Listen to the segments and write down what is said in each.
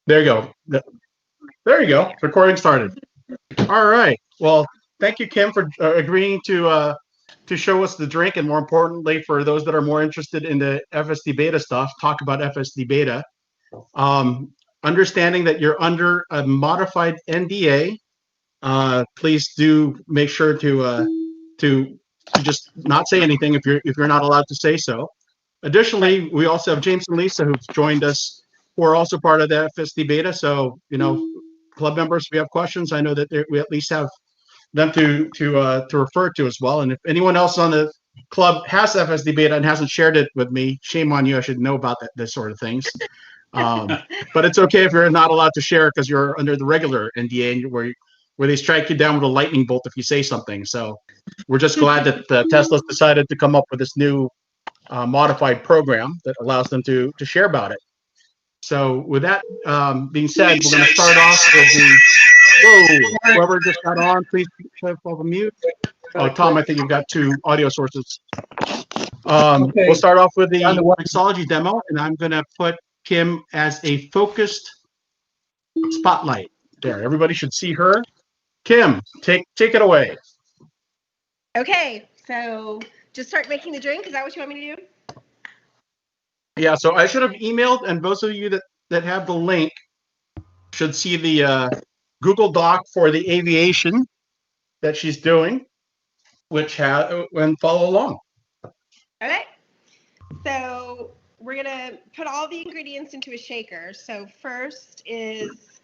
There you go. There you go. Recording started. All right. Well, thank you, Kim, for agreeing to show us the drink, and more importantly, for those that are more interested in the FSD Beta stuff, talk about FSD Beta. Um, Understanding that you're under a modified NDA, please do make sure to just not say anything if you're not allowed to say so. Additionally, we also have James and Lisa who've joined us, who are also part of the FSD Beta. So, club members, if we have questions, I know that we at least have them to refer to as well. And if anyone else on the club has FSD Beta and hasn't shared it with me, shame on you. I should know about this sort of things. But it's okay if you're not allowed to share because you're under the regular NDA where they strike you down with a lightning bolt if you say something. So we're just glad that Tesla's decided to come up with this new modified program that allows them to share about it. So with that being said, we're going to start off with the, whoa, whoever just got on, please put off a mute. Oh, Tom, I think you've got two audio sources. Okay. We'll start off with the Mixology demo, and I'm going to put Kim as a focused spotlight. There, everybody should see her. Kim, take it away. Okay, so just start making the drink. Is that what you want me to do? Yeah, so I should have emailed, and those of you that have the link should see the Google Doc for the Aviation that she's doing, which and follow along. Okay, so we're gonna put all the ingredients into a shaker. So first is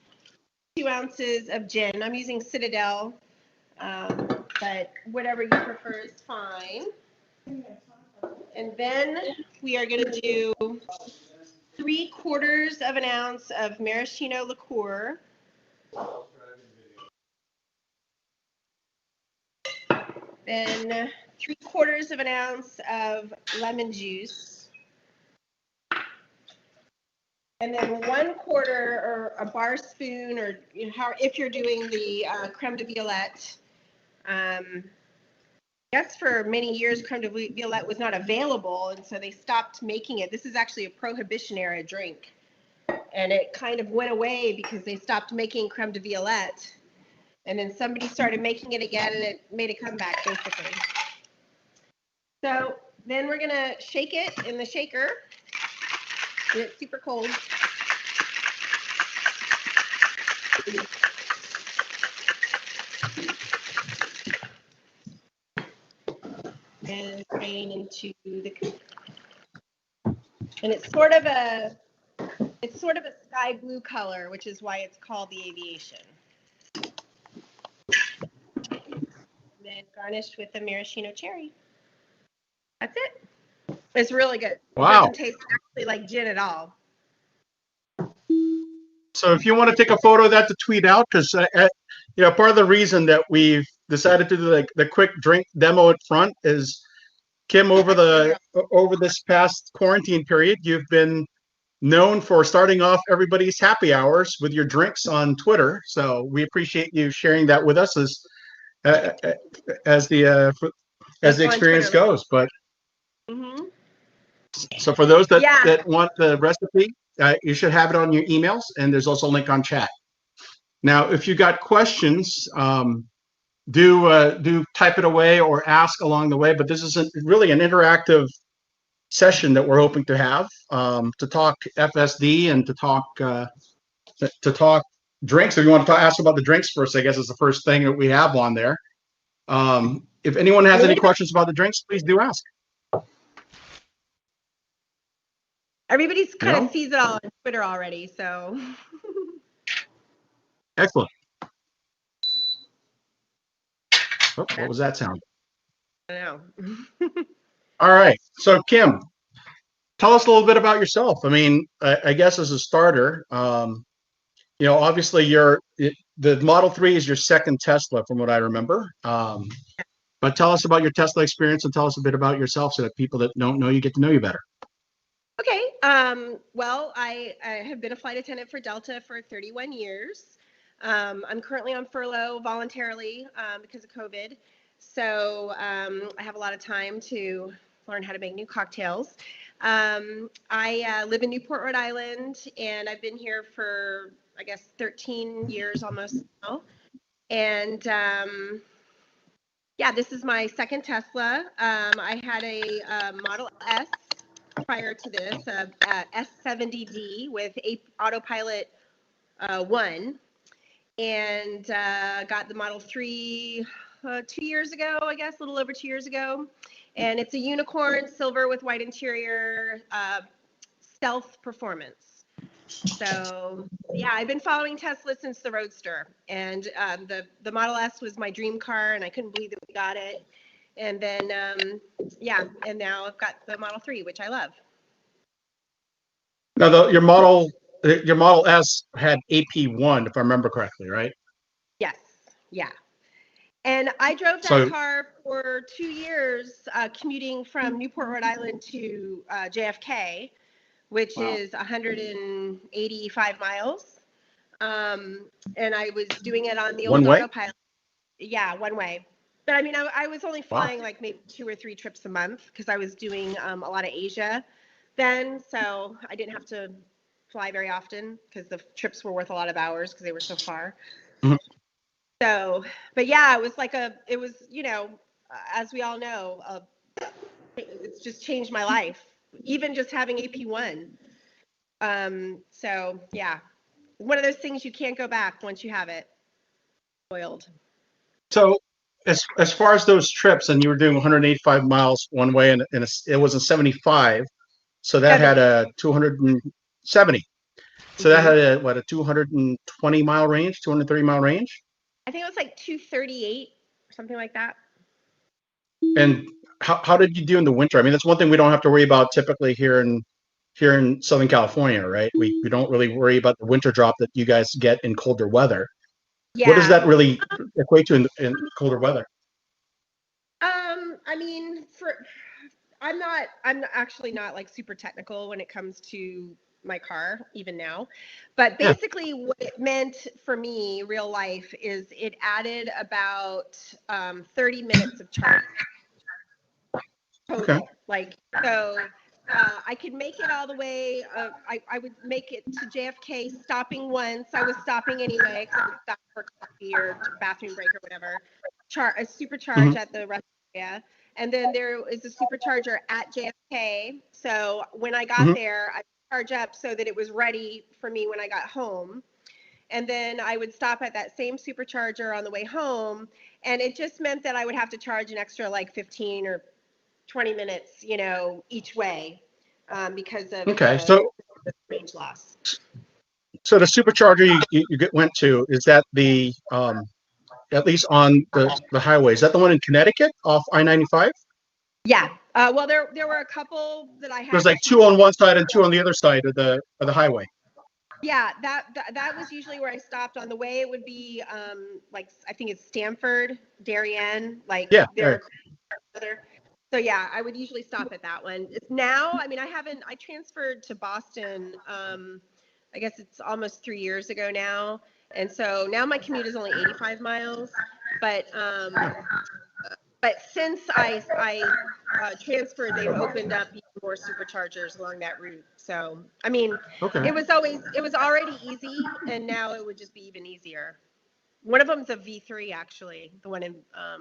2 ounces of gin. I'm using Citadel, but whatever you prefer is fine. And then we are going to do 3/4 of an ounce of maraschino liqueur. Then 3/4 of an ounce of lemon juice. And then 1/4 or a bar spoon, or if you're doing the creme de violette. I guess for many years, creme de violette was not available, and so they stopped making it. This is actually a Prohibition era drink, and it kind of went away because they stopped making creme de violette, and then somebody started making it again, and it made a comeback, basically. So then we're going to shake it in the shaker. It's super cold. And drain into the cup. And it's sort of a sky blue color, which is why it's called the Aviation. Then garnished with the maraschino cherry. That's it. It's really good. Wow. It doesn't taste actually like gin at all. So if you want to take a photo of that to tweet out, because part of the reason that we've decided to do the quick drink demo at front is, Kim, over this past quarantine period, you've been known for starting off everybody's happy hours with your drinks on Twitter. So we appreciate you sharing that with us as the experience goes. But so for those that want the recipe, you should have it on your emails, and there's also a link on chat. Now, if you got questions, do type it away or ask along the way. But this is really an interactive session that we're hoping to have to talk FSD and to talk drinks. If you want to ask about the drinks first, I guess is the first thing that we have on there. If anyone has any questions about the drinks, please do ask. Everybody's kind of sees it all on Twitter already, so. Excellent. Oh, what was that sound? I know. All right. So, Kim, tell us a little bit about yourself. I mean, I guess as a starter, obviously the Model 3 is your second Tesla, from what I remember. But tell us about your Tesla experience and tell us a bit about yourself so that people that don't know you get to know you better. Okay. Well, I have been a flight attendant for Delta for 31 years. I'm currently on furlough voluntarily because of COVID. So I have a lot of time to learn how to make new cocktails. I live in Newport, Rhode Island, and I've been here for, I guess, 13 years almost now. And yeah, this is my second Tesla. I had a Model S prior to this, S70D with Autopilot 1, and got the Model 3 2 years ago, I guess, a little over 2 years ago. And it's a unicorn, silver with white interior, stealth performance. So yeah, I've been following Tesla since the Roadster, and the Model S was my dream car, and I couldn't believe that we got it. And then yeah, and now I've got the Model 3, which I love. Now, your Model S had AP1, if I remember correctly, right? Yes, yeah. And I drove that So- car for 2 years, commuting from Newport, Rhode Island to JFK, which is 185 miles. And I was doing it on the One old way? autopilot. Yeah, one way. But I mean, I was only flying like maybe 2 or 3 trips a month because I was doing a lot of Asia then. So I didn't have to fly very often because the trips were worth a lot of hours because they were so far. Mhm. So, but yeah, it was, you know, as we all know, it's just changed my life, even just having AP1. So yeah, one of those things you can't go back once you have it. Spoiled. So, as far as those trips, and you were doing 185 miles one way, and it was a 75, so that had a 270. So that had a 220-mile range, 230-mile range. I think it was like 238, something like that. And how did you do in the winter? I mean, that's one thing we don't have to worry about typically here in Southern California, right? We don't really worry about the winter drop that you guys get in colder weather. Yeah. What does that really equate to in colder weather? I mean, I'm actually not like super technical when it comes to my car, even now. But Yeah. basically, what it meant for me, real life, is it added about 30 minutes of charge total. Okay. Like, so I could make it all the way. I would make it to JFK, stopping once. I was stopping anyway because I would stop for coffee or bathroom break or whatever. A supercharge at the rest area. And then there is a supercharger at JFK. So when I got there, I charge up so that it was ready for me when I got home. And then I would stop at that same supercharger on the way home. And it just meant that I would have to charge an extra like 15 or 20 minutes, you know, each way because of the range loss. So the supercharger went to, is that the at least on the highway, is that the one in Connecticut off I-95? Yeah. Well, there were a couple that I had. There's like 2 on one side and 2 on the other side of the highway. Yeah, that was usually where I stopped. On the way, it would be like, I think it's Stamford, Darien, like they're other. So yeah, I would usually stop at that one. Now, I mean, I transferred to Boston. I guess it's almost 3 years ago now, and so now my commute is only 85 miles. But since I transferred, they've opened up even more superchargers along that route. So I mean, it was already easy, and now it would just be even easier. One of them's a V3 actually, the one in I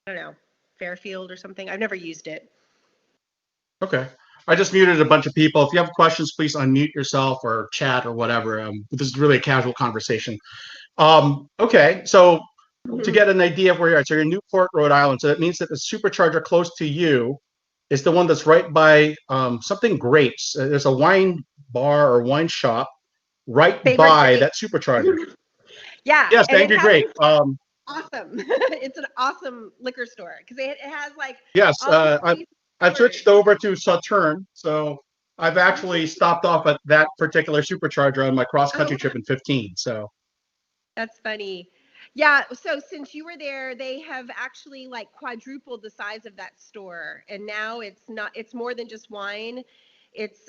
don't know, Fairfield or something. I've never used it. Okay. I just muted a bunch of people. If you have questions, please unmute yourself or chat or whatever. This is really a casual conversation. Okay, so to get an idea of where you're at, so you're in Newport, Rhode Island. So that means that the supercharger close to you is the one that's right by something grapes. There's a wine bar or wine shop right by that supercharger. Yeah. Yes, Angry Grape. Awesome. It's an awesome liquor store because it has like. Yes, I've switched over to Sauterne, so I've actually stopped off at that particular supercharger on my cross-country trip in 15. So that's funny. Yeah, so since you were there, they have actually like quadrupled the size of that store, and now it's more than just wine. It's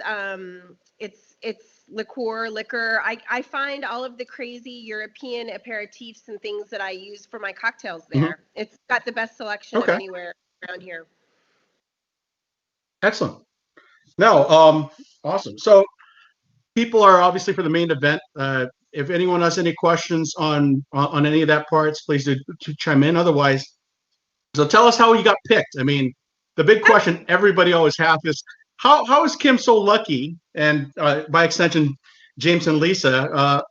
liquor. I find all of the crazy European aperitifs and things that I use for my cocktails there. It's got the best selection of anywhere around here. Excellent. No, awesome. So people are obviously for the main event. If anyone has any questions on any of that parts, please do chime in. Otherwise, so tell us how you got picked. I mean, the big question everybody always has is how is Kim so lucky, and by extension, James and Lisa,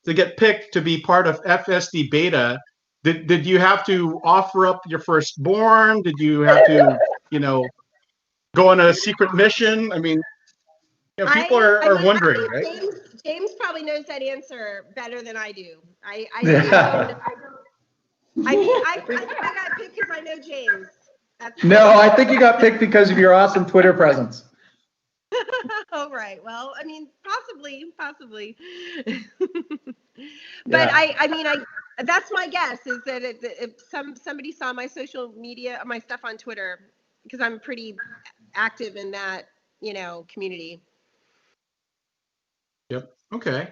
to get picked to be part of FSD Beta? Did you have to offer up your firstborn? Did you have to, go on a secret mission? I mean, people are wondering, right? James probably knows that answer better than I do. Yeah. I mean, I think I got picked because I know James. No, I think you got picked because of your awesome Twitter presence. Oh, right. Well, I mean, possibly. Yeah. But I mean, that's my guess is that if somebody saw my social media, my stuff on Twitter, because I'm pretty active in that, community. Yep. Okay.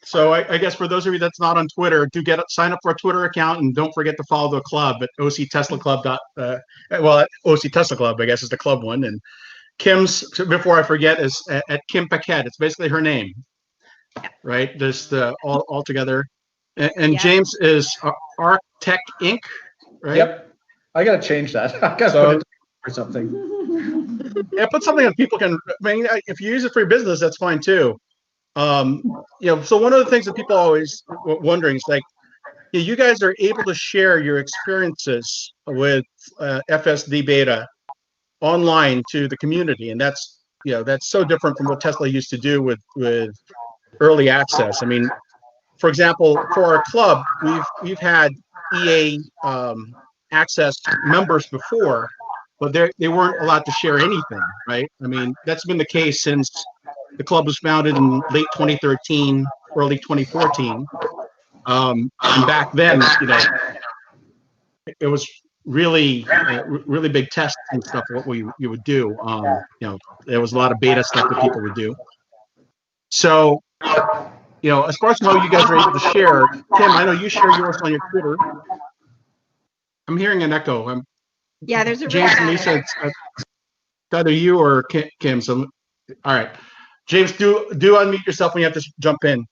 So I guess for those of you that's not on Twitter, sign up for a Twitter account and don't forget to follow the club at OC Tesla Club. At OC Tesla Club, I guess is the club one. And Kim's, before I forget, is at Kim Paquette. It's basically her name, right? Just all together. And Yep. James is Arc Tech Inc. Right? Yep. I gotta change that. I gotta put it or something. Yeah, put something that people can. I mean, if you use it for your business, that's fine too. So one of the things that people are always wondering is like, you guys are able to share your experiences with FSD Beta online to the community, and that's so different from what Tesla used to do with early access. I mean, for example, for our club, we've had EA access members before, but they weren't allowed to share anything, right? I mean, that's been the case since the club was founded in late 2013, early 2014. And back then, it was really, really big tests and stuff. What you would do, there was a lot of beta stuff that people would do. So, as far as how you guys are able to share, Kim, I know you share yours on your Twitter. I'm hearing an echo. Yeah, there's a James and Lisa. It's either you or Kim. So, all right, James, do unmute yourself when you have to jump in.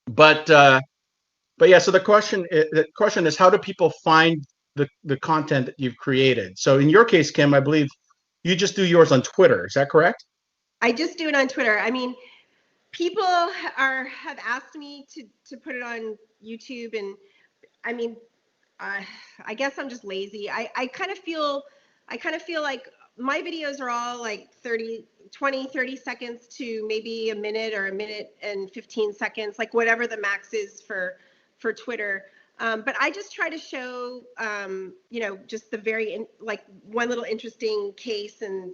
But yeah, so the question is, how do people find the content that you've created? So in your case, Kim, I believe you just do yours on Twitter. Is that correct? I just do it on Twitter. I mean, people have asked me to put it on YouTube, and I mean, I guess I'm just lazy. I kind of feel like my videos are all like 30 seconds to maybe a minute or a minute and 15 seconds, like whatever the max is for Twitter. But I just try to show, just the like one little interesting case and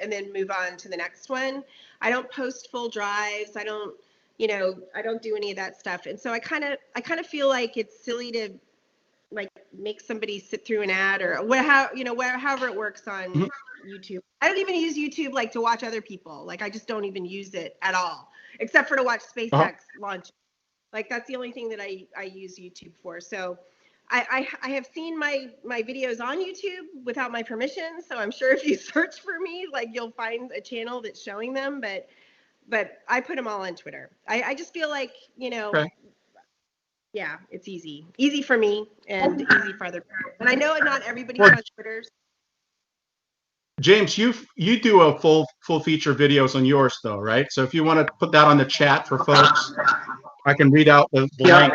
then move on to the next one. I don't post full drives. I don't do any of that stuff. And so I kind of feel like it's silly to like make somebody sit through an ad or however it works on YouTube. I don't even use YouTube like to watch other people. Like I just don't even use it at all, except for to watch SpaceX launch. Like that's the only thing that I use YouTube for. So I have seen my videos on YouTube without my permission. So I'm sure if you search for me, like you'll find a channel that's showing them. But I put them all on Twitter. I just feel like, Okay. yeah, it's easy for me and easy for other people. And I know not everybody's on Twitter. James, you do a full feature videos on yours though, right? So if you want to put that on the chat for folks, I can read out the link.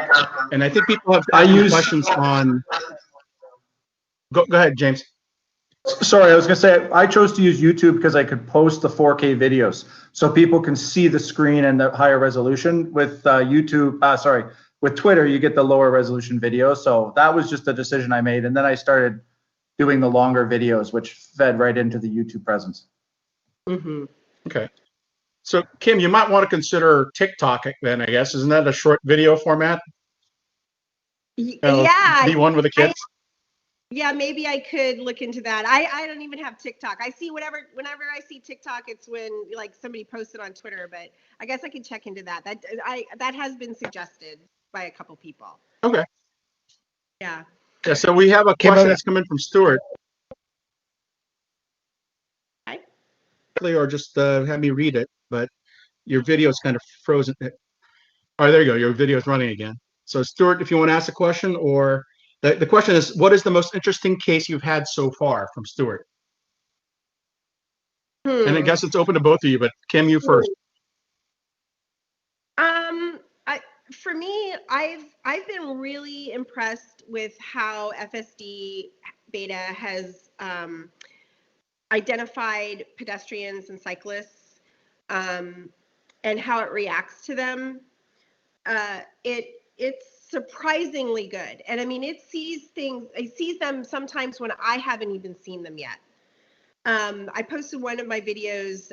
And I think people have questions on. Go ahead, James. Sorry, I was gonna say I chose to use YouTube because I could post the 4K videos, so people can see the screen and the higher resolution. With with Twitter, you get the lower resolution video. So that was just a decision I made, and then I started doing the longer videos, which fed right into the YouTube presence. Mm-hmm. Okay. So Kim, you might want to consider TikTok then. I guess isn't that a short video format? Yeah. The one with the kids. Yeah, maybe I could look into that. I don't even have TikTok. I see whenever I see TikTok, it's when like somebody posted on Twitter. But I guess I can check into that. That has been suggested by a couple people. Okay. Yeah. Yeah. So we have a question that's coming from Stuart. Hi. or just have me read it, but your video is kind of frozen. Oh, there you go. Your video is running again. So Stuart, if you want to ask a question, or the question is, what is the most interesting case you've had so far, from Stuart? And I guess it's open to both of you, but Kim, you first. For me, I've been really impressed with how FSD Beta has identified pedestrians and cyclists, and how it reacts to them. It's surprisingly good, and I mean, it sees them sometimes when I haven't even seen them yet. I posted one of my videos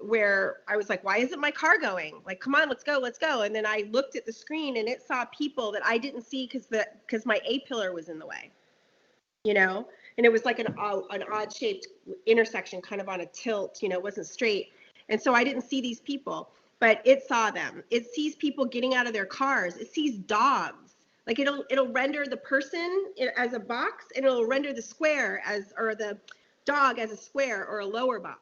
where I was like, why isn't my car going? Like, come on, let's go. And then I looked at the screen and it saw people that I didn't see because my A-pillar was in the way, you know? And it was like an odd shaped intersection, kind of on a tilt, you know, it wasn't straight. And so I didn't see these people, but it saw them. It sees people getting out of their cars. It sees dogs. Like it'll render the person as a box, and it'll render the square or the dog as a square or a lower box.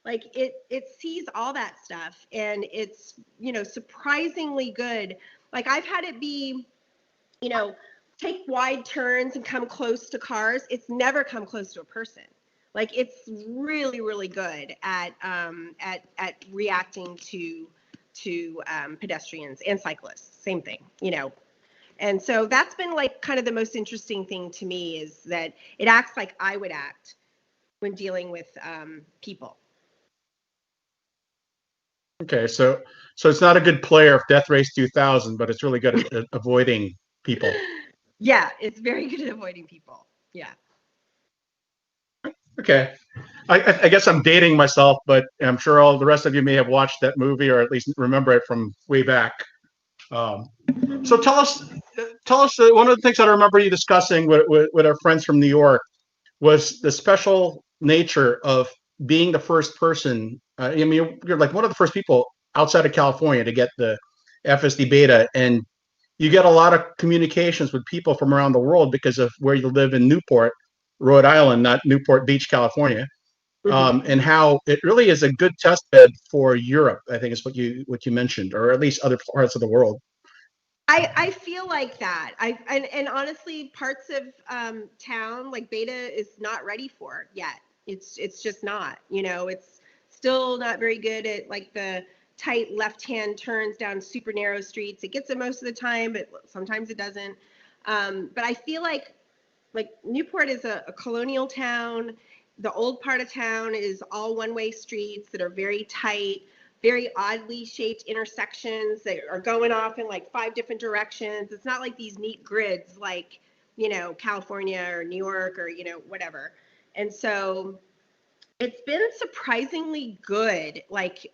Like it sees all that stuff, and it's, you know, surprisingly good. Like I've had it be, you know, take wide turns and come close to cars. It's never come close to a person. Like it's really, really good at reacting to pedestrians and cyclists. Same thing, you know. And so that's been like kind of the most interesting thing to me, is that it acts like I would act when dealing with people. Okay, so it's not a good player of Death Race 2000, but it's really good at avoiding people. Yeah, it's very good at avoiding people. Yeah. Okay, I guess I'm dating myself, but I'm sure all the rest of you may have watched that movie, or at least remember it from way back. So tell us. One of the things that I remember you discussing with our friends from New York was the special nature of being the first person. I mean, you're like one of the first people outside of California to get the FSD Beta, and you get a lot of communications with people from around the world because of where you live in Newport, Rhode Island, not Newport Beach, California. And how it really is a good test bed for Europe, I think is what you mentioned, or at least other parts of the world. I feel like that. And honestly, parts of town like Beta is not ready for yet. It's just not. You know, it's still not very good at like the tight left-hand turns down super narrow streets. It gets it most of the time, but sometimes it doesn't. But I feel like Newport is a colonial town. The old part of town is all one-way streets that are very tight, very oddly shaped intersections that are going off in like 5 different directions. It's not like these neat grids like, you know, California or New York or, you know, whatever. And so it's been surprisingly good, like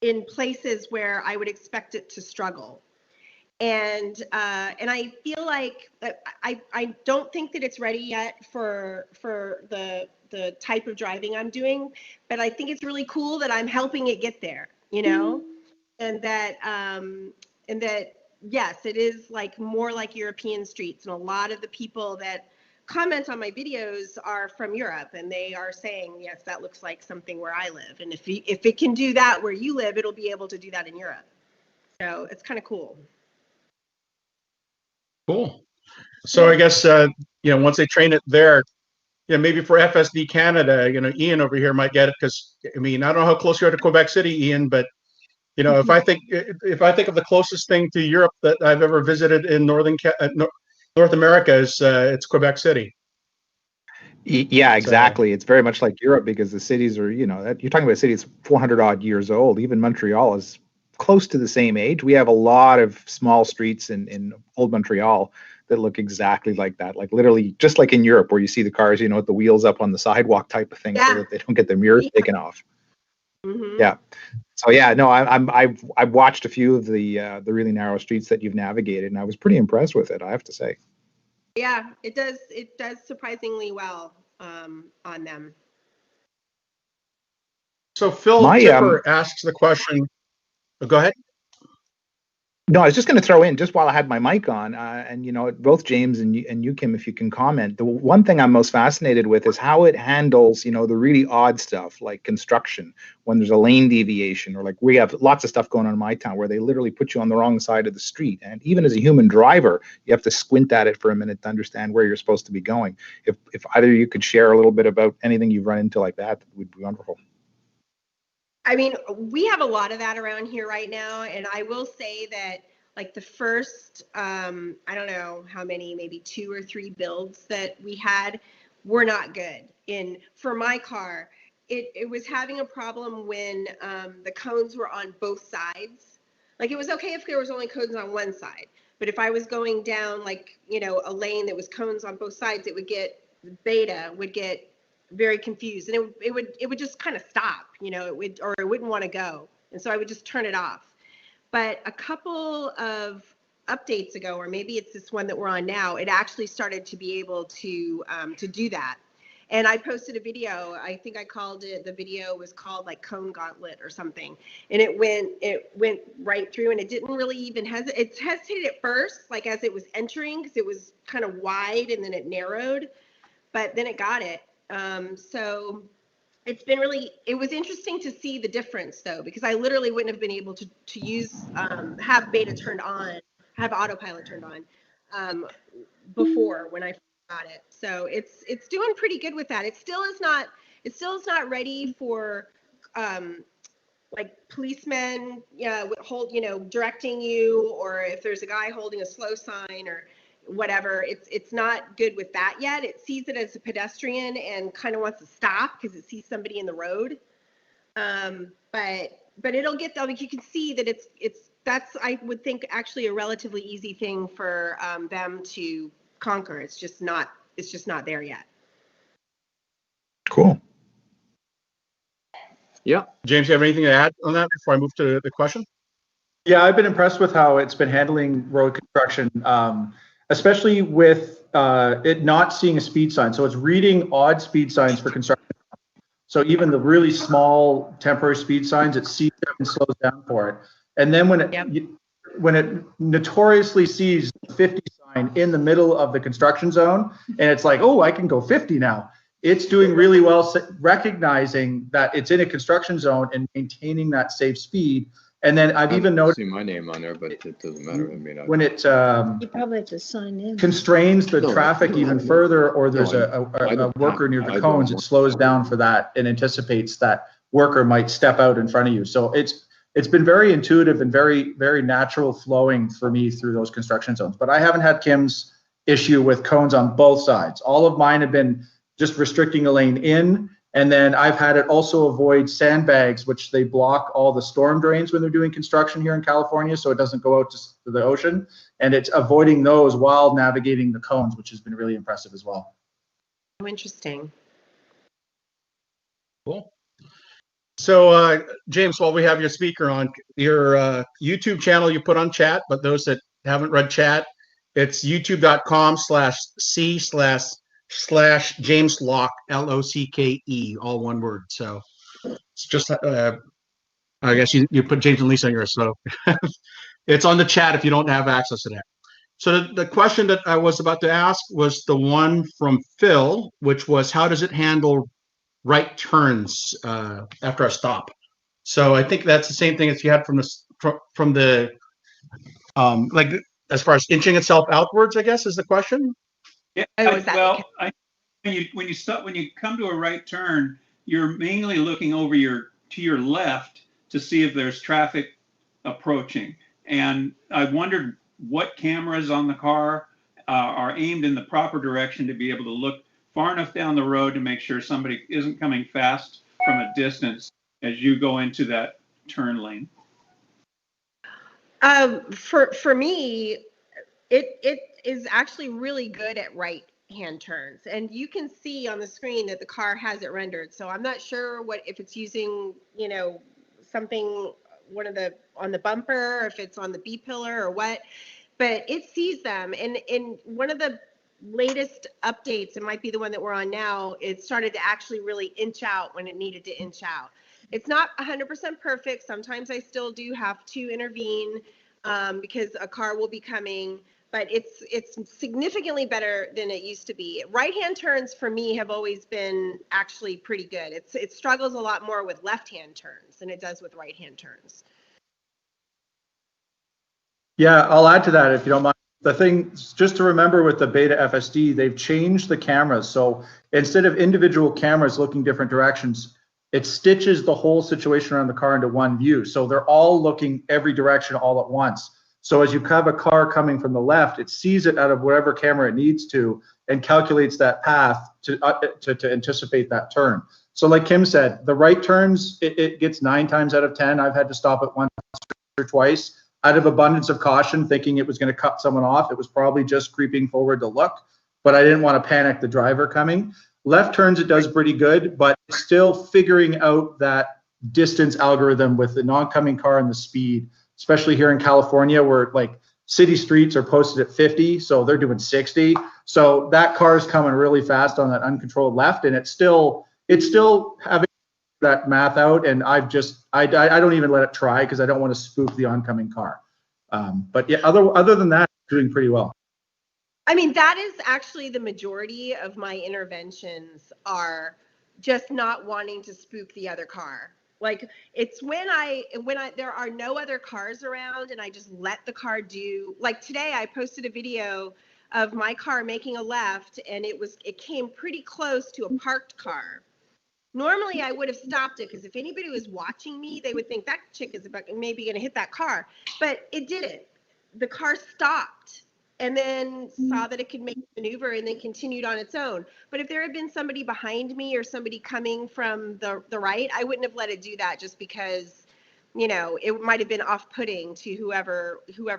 in places where I would expect it to struggle. And I feel like I don't think that it's ready yet for the type of driving I'm doing, but I think it's really cool that I'm helping it get there, you know, and that yes, it is like more like European streets, and a lot of the people that comment on my videos are from Europe, and they are saying, yes, that looks like something where I live, and if it can do that where you live, it'll be able to do that in Europe. So it's kind of cool. Cool. So I guess you know, once they train it there, you know, maybe for FSD Canada, you know, Ian over here might get it, because I mean, I don't know how close you are to Quebec City, Ian, but you know, if I think of the closest thing to Europe that I've ever visited in North America, is it's Quebec City. Yeah, exactly. It's very much like Europe, because the cities are, you know, you're talking about a city that's 400 odd years old. Even Montreal is close to the same age. We have a lot of small streets in old Montreal that look exactly like that, like literally just like in Europe, where you see the cars, you know, with the wheels up on the sidewalk type of thing, so that they don't get their mirrors taken off. Yeah. So yeah, no, I've watched a few of the really narrow streets that you've navigated, and I was pretty impressed with it, I have to say. Yeah, it does surprisingly well on them. So Phil Tipper asks the question. Oh, go ahead. No, I was just going to throw in, just while I had my mic on, and both James and you, Kim, if you can comment. The one thing I'm most fascinated with is how it handles, the really odd stuff like construction, when there's a lane deviation, or like we have lots of stuff going on in my town where they literally put you on the wrong side of the street. And even as a human driver, you have to squint at it for a minute to understand where you're supposed to be going. If either of you could share a little bit about anything you've run into like that would be wonderful. I mean, we have a lot of that around here right now, and I will say that like the first, I don't know how many, maybe 2 or 3 builds that we had were not good. For my car, it was having a problem when the cones were on both sides. Like it was okay if there was only cones on one side, but if I was going down like, a lane that was cones on both sides, Beta would get very confused, and it would just kind of stop, it wouldn't want to go, and so I would just turn it off. But a couple of updates ago, or maybe it's this one that we're on now, it actually started to be able to do that. And I posted a video. I think I called it. The video was called like Cone Gauntlet or something, and it went right through, and it didn't really even hesitate. It hesitated at first, like as it was entering, because it was kind of wide, and then it narrowed, but then it got it. So it's been it was interesting to see the difference though, because I literally wouldn't have been able to use, have beta turned on, have autopilot turned on, before when I got it. So it's doing pretty good with that. It still is not ready for, like policemen, directing you, or if there's a guy holding a slow sign or whatever, it's not good with that yet. It sees it as a pedestrian and kind of wants to stop because it sees somebody in the road. But it'll get there. Like you can see that that's, I would think, actually a relatively easy thing for them to conquer. It's just not there yet. Cool. Yeah. James, you have anything to add on that before I move to the question? Yeah, I've been impressed with how it's been handling road construction, especially with it not seeing a speed sign. So it's reading odd speed signs for construction. So even the really small temporary speed signs, it sees them and slows down for it. And then when it notoriously sees the 50 sign in the middle of the construction zone, and it's like, oh, I can go 50 now. It's doing really well recognizing that it's in a construction zone and maintaining that safe speed. And then I've even noticed, see my name on there, but it doesn't matter. I mean, when it You probably have to sign in. constrains the traffic even further, or there's No, a worker near I the cones, don't it slows down for that and anticipates that worker might step out in front of you. So it's been very intuitive and very, very natural flowing for me through those construction zones. But I haven't had Kim's issue with cones on both sides. All of mine have been just restricting a lane in. And then I've had it also avoid sandbags, which they block all the storm drains when they're doing construction here in California, so it doesn't go out to the ocean. And it's avoiding those while navigating the cones, which has been really impressive as well. Oh, interesting. Cool. So, James, while we have your speaker on, your YouTube channel you put on chat, but those that haven't read chat, it's youtube.com/c/James Locke, LOCKE, all one word. So it's just, I guess you put James and Lisa on yours, so it's on the chat if you don't have access to that. So the question that I was about to ask was the one from Phil, which was, how does it handle right turns after a stop? So I think that's the same thing as you had from the like as far as inching itself outwards, I guess is the question. Yeah. When you come to a right turn, you're mainly looking over to your left to see if there's traffic approaching. And I wondered what cameras on the car are aimed in the proper direction to be able to look far enough down the road to make sure somebody isn't coming fast from a distance as you go into that turn lane. For me, it is actually really good at right-hand turns, and you can see on the screen that the car has it rendered. So I'm not sure if it's using, something, on the bumper, or if it's on the B pillar or what, but it sees them. And in one of the latest updates, it might be the one that we're on now, it started to actually really inch out when it needed to inch out. It's not 100% perfect. Sometimes I still do have to intervene. because a car will be coming, but it's significantly better than it used to be. Right-hand turns for me have always been actually pretty good. It struggles a lot more with left-hand turns than it does with right-hand turns. Yeah, I'll add to that if you don't mind. The thing, just to remember with the Beta FSD, they've changed the cameras. So instead of individual cameras looking different directions, it stitches the whole situation around the car into one view. So they're all looking every direction all at once. So as you have a car coming from the left, it sees it out of whatever camera it needs to and calculates that path to anticipate that turn. So like Kim said, the right turns, it gets 9 times out of 10. I've had to stop it once or twice out of abundance of caution, thinking it was going to cut someone off. It was probably just creeping forward to look, but I didn't want to panic the driver coming. Left turns, it does pretty good, but still figuring out that distance algorithm with the oncoming car and the speed, especially here in California where like city streets are posted at 50, so they're doing 60. So that car is coming really fast on that uncontrolled left, and it's still having that math out, and I don't even let it try because I don't want to spook the oncoming car. But yeah, other than that, doing pretty well. I mean, that is actually the majority of my interventions are just not wanting to spook the other car. Like it's when there are no other cars around and I just let the car do, like today I posted a video of my car making a left and it came pretty close to a parked car. Normally I would have stopped it because if anybody was watching me, they would think that chick is maybe going to hit that car, but it didn't. The car stopped and then saw that it could make a maneuver and then continued on its own. But if there had been somebody behind me or somebody coming from the right, I wouldn't have let it do that just because, you know, it might have been off-putting to whoever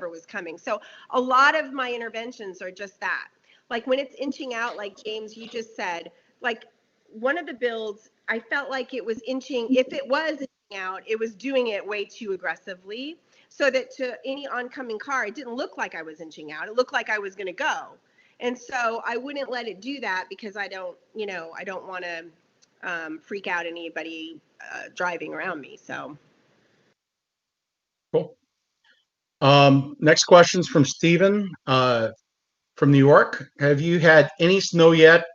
was coming. So a lot of my interventions are just that. Like when it's inching out, like James, you just said, like one of the builds, I felt like it was inching, if it was inching out, it was doing it way too aggressively. So that to any oncoming car, it didn't look like I was inching out. It looked like I was going to go. And so I wouldn't let it do that because I don't want to freak out anybody driving around me. So. Cool. Next question's from Steven from New York. Have you had any snow yet?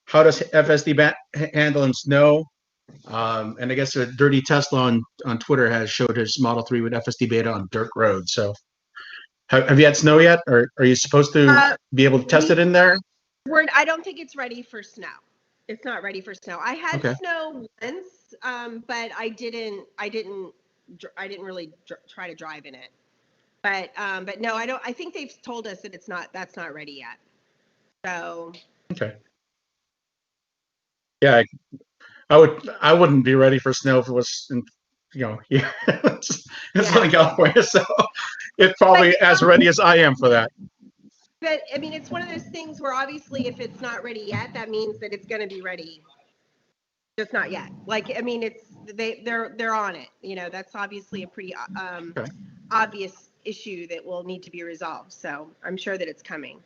How does FSD handle in snow? And I guess a Dirty Tesla on Twitter has showed his Model 3 with FSD Beta on dirt roads. So have you had snow yet? Or are you supposed to be able to test it in there? I don't think it's ready for snow. It's not ready for snow. I had snow once, but I didn't really try to drive in it. But no, I don't. I think they've told us that that's not ready yet. So. Okay. Yeah, I wouldn't be ready for snow if it was in, it's Southern California, so it's probably as ready as I am for that. But I mean, it's one of those things where obviously if it's not ready yet, that means that it's going to be ready. Just not yet. Like, I mean, they're on it. You know, that's obviously a pretty obvious issue that will need to be resolved. So I'm sure that it's coming.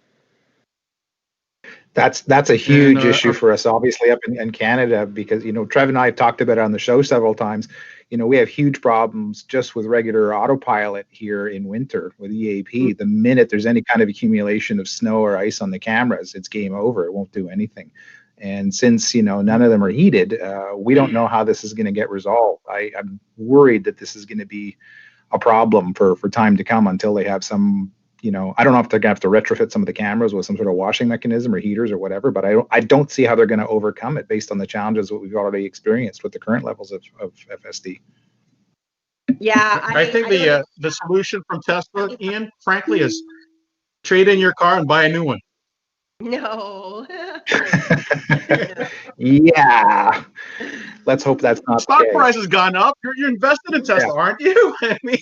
That's a huge issue for us, obviously, up in Canada, because, Trev and I have talked about it on the show several times. We have huge problems just with regular autopilot here in winter with EAP. The minute there's any kind of accumulation of snow or ice on the cameras, it's game over. It won't do anything. And since, none of them are heated, we don't know how this is going to get resolved. I'm worried that this is going to be a problem for time to come until they have some, I don't know if they're going to have to retrofit some of the cameras with some sort of washing mechanism or heaters or whatever, but I don't see how they're going to overcome it based on the challenges that we've already experienced with the current levels of FSD. Yeah, I think the solution from Tesla, Ian, frankly, is trade in your car and buy a new one. No. Yeah. Let's hope that's not stock price has gone up. You're invested in Tesla, aren't you? I mean.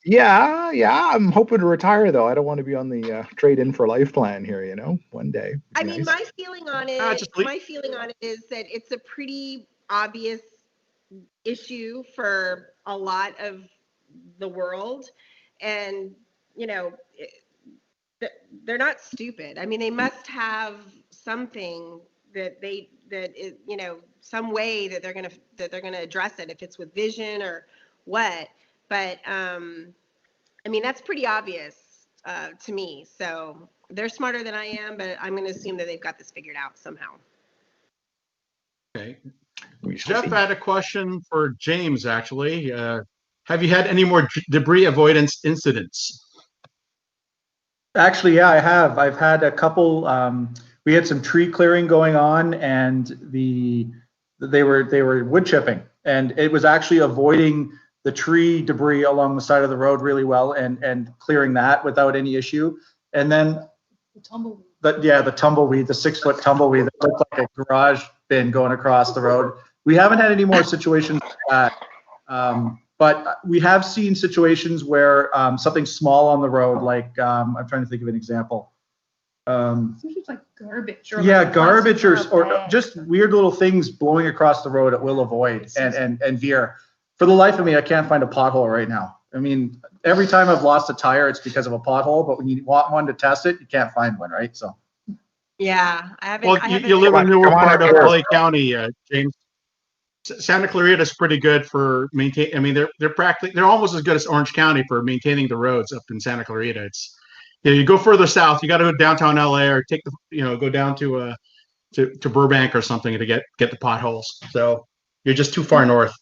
Yeah. I'm hoping to retire though. I don't want to be on the trade-in for life plan here. One day. I mean, my feeling on it is that it's a pretty obvious issue for a lot of the world, and they're not stupid. I mean, they must have something some way that they're gonna address it, if it's with vision or what. But I mean, that's pretty obvious to me. So they're smarter than I am, but I'm going to assume that they've got this figured out somehow. Okay. We shall Jeff see. had a question for James, actually. Have you had any more debris avoidance incidents? Actually, yeah, I have. I've had a couple. We had some tree clearing going on, and they were wood chipping, and it was actually avoiding the tree debris along the side of the road really well, and clearing that without any issue. And then the tumbleweed, the 6-foot tumbleweed that looked like a garage bin going across the road. We haven't had any more situations like that. But we have seen situations where something small on the road, like I'm trying to think of an example. It's like garbage. Yeah, like garbage or just weird little things blowing across the road it will avoid and veer. For the life of me, I can't find a pothole right now. I mean, every time I've lost a tire, it's because of a pothole, but when you want one to test it, you can't find one, right? So. Yeah, I haven't. Well, you live in the newer part of LA County, James. Santa Clarita is pretty good for maintaining. I mean, they're almost as good as Orange County for maintaining the roads up in Santa Clarita. It's, you go further south, you got to go downtown LA or take the, go down to Burbank or something to get the potholes. So you're just too far north.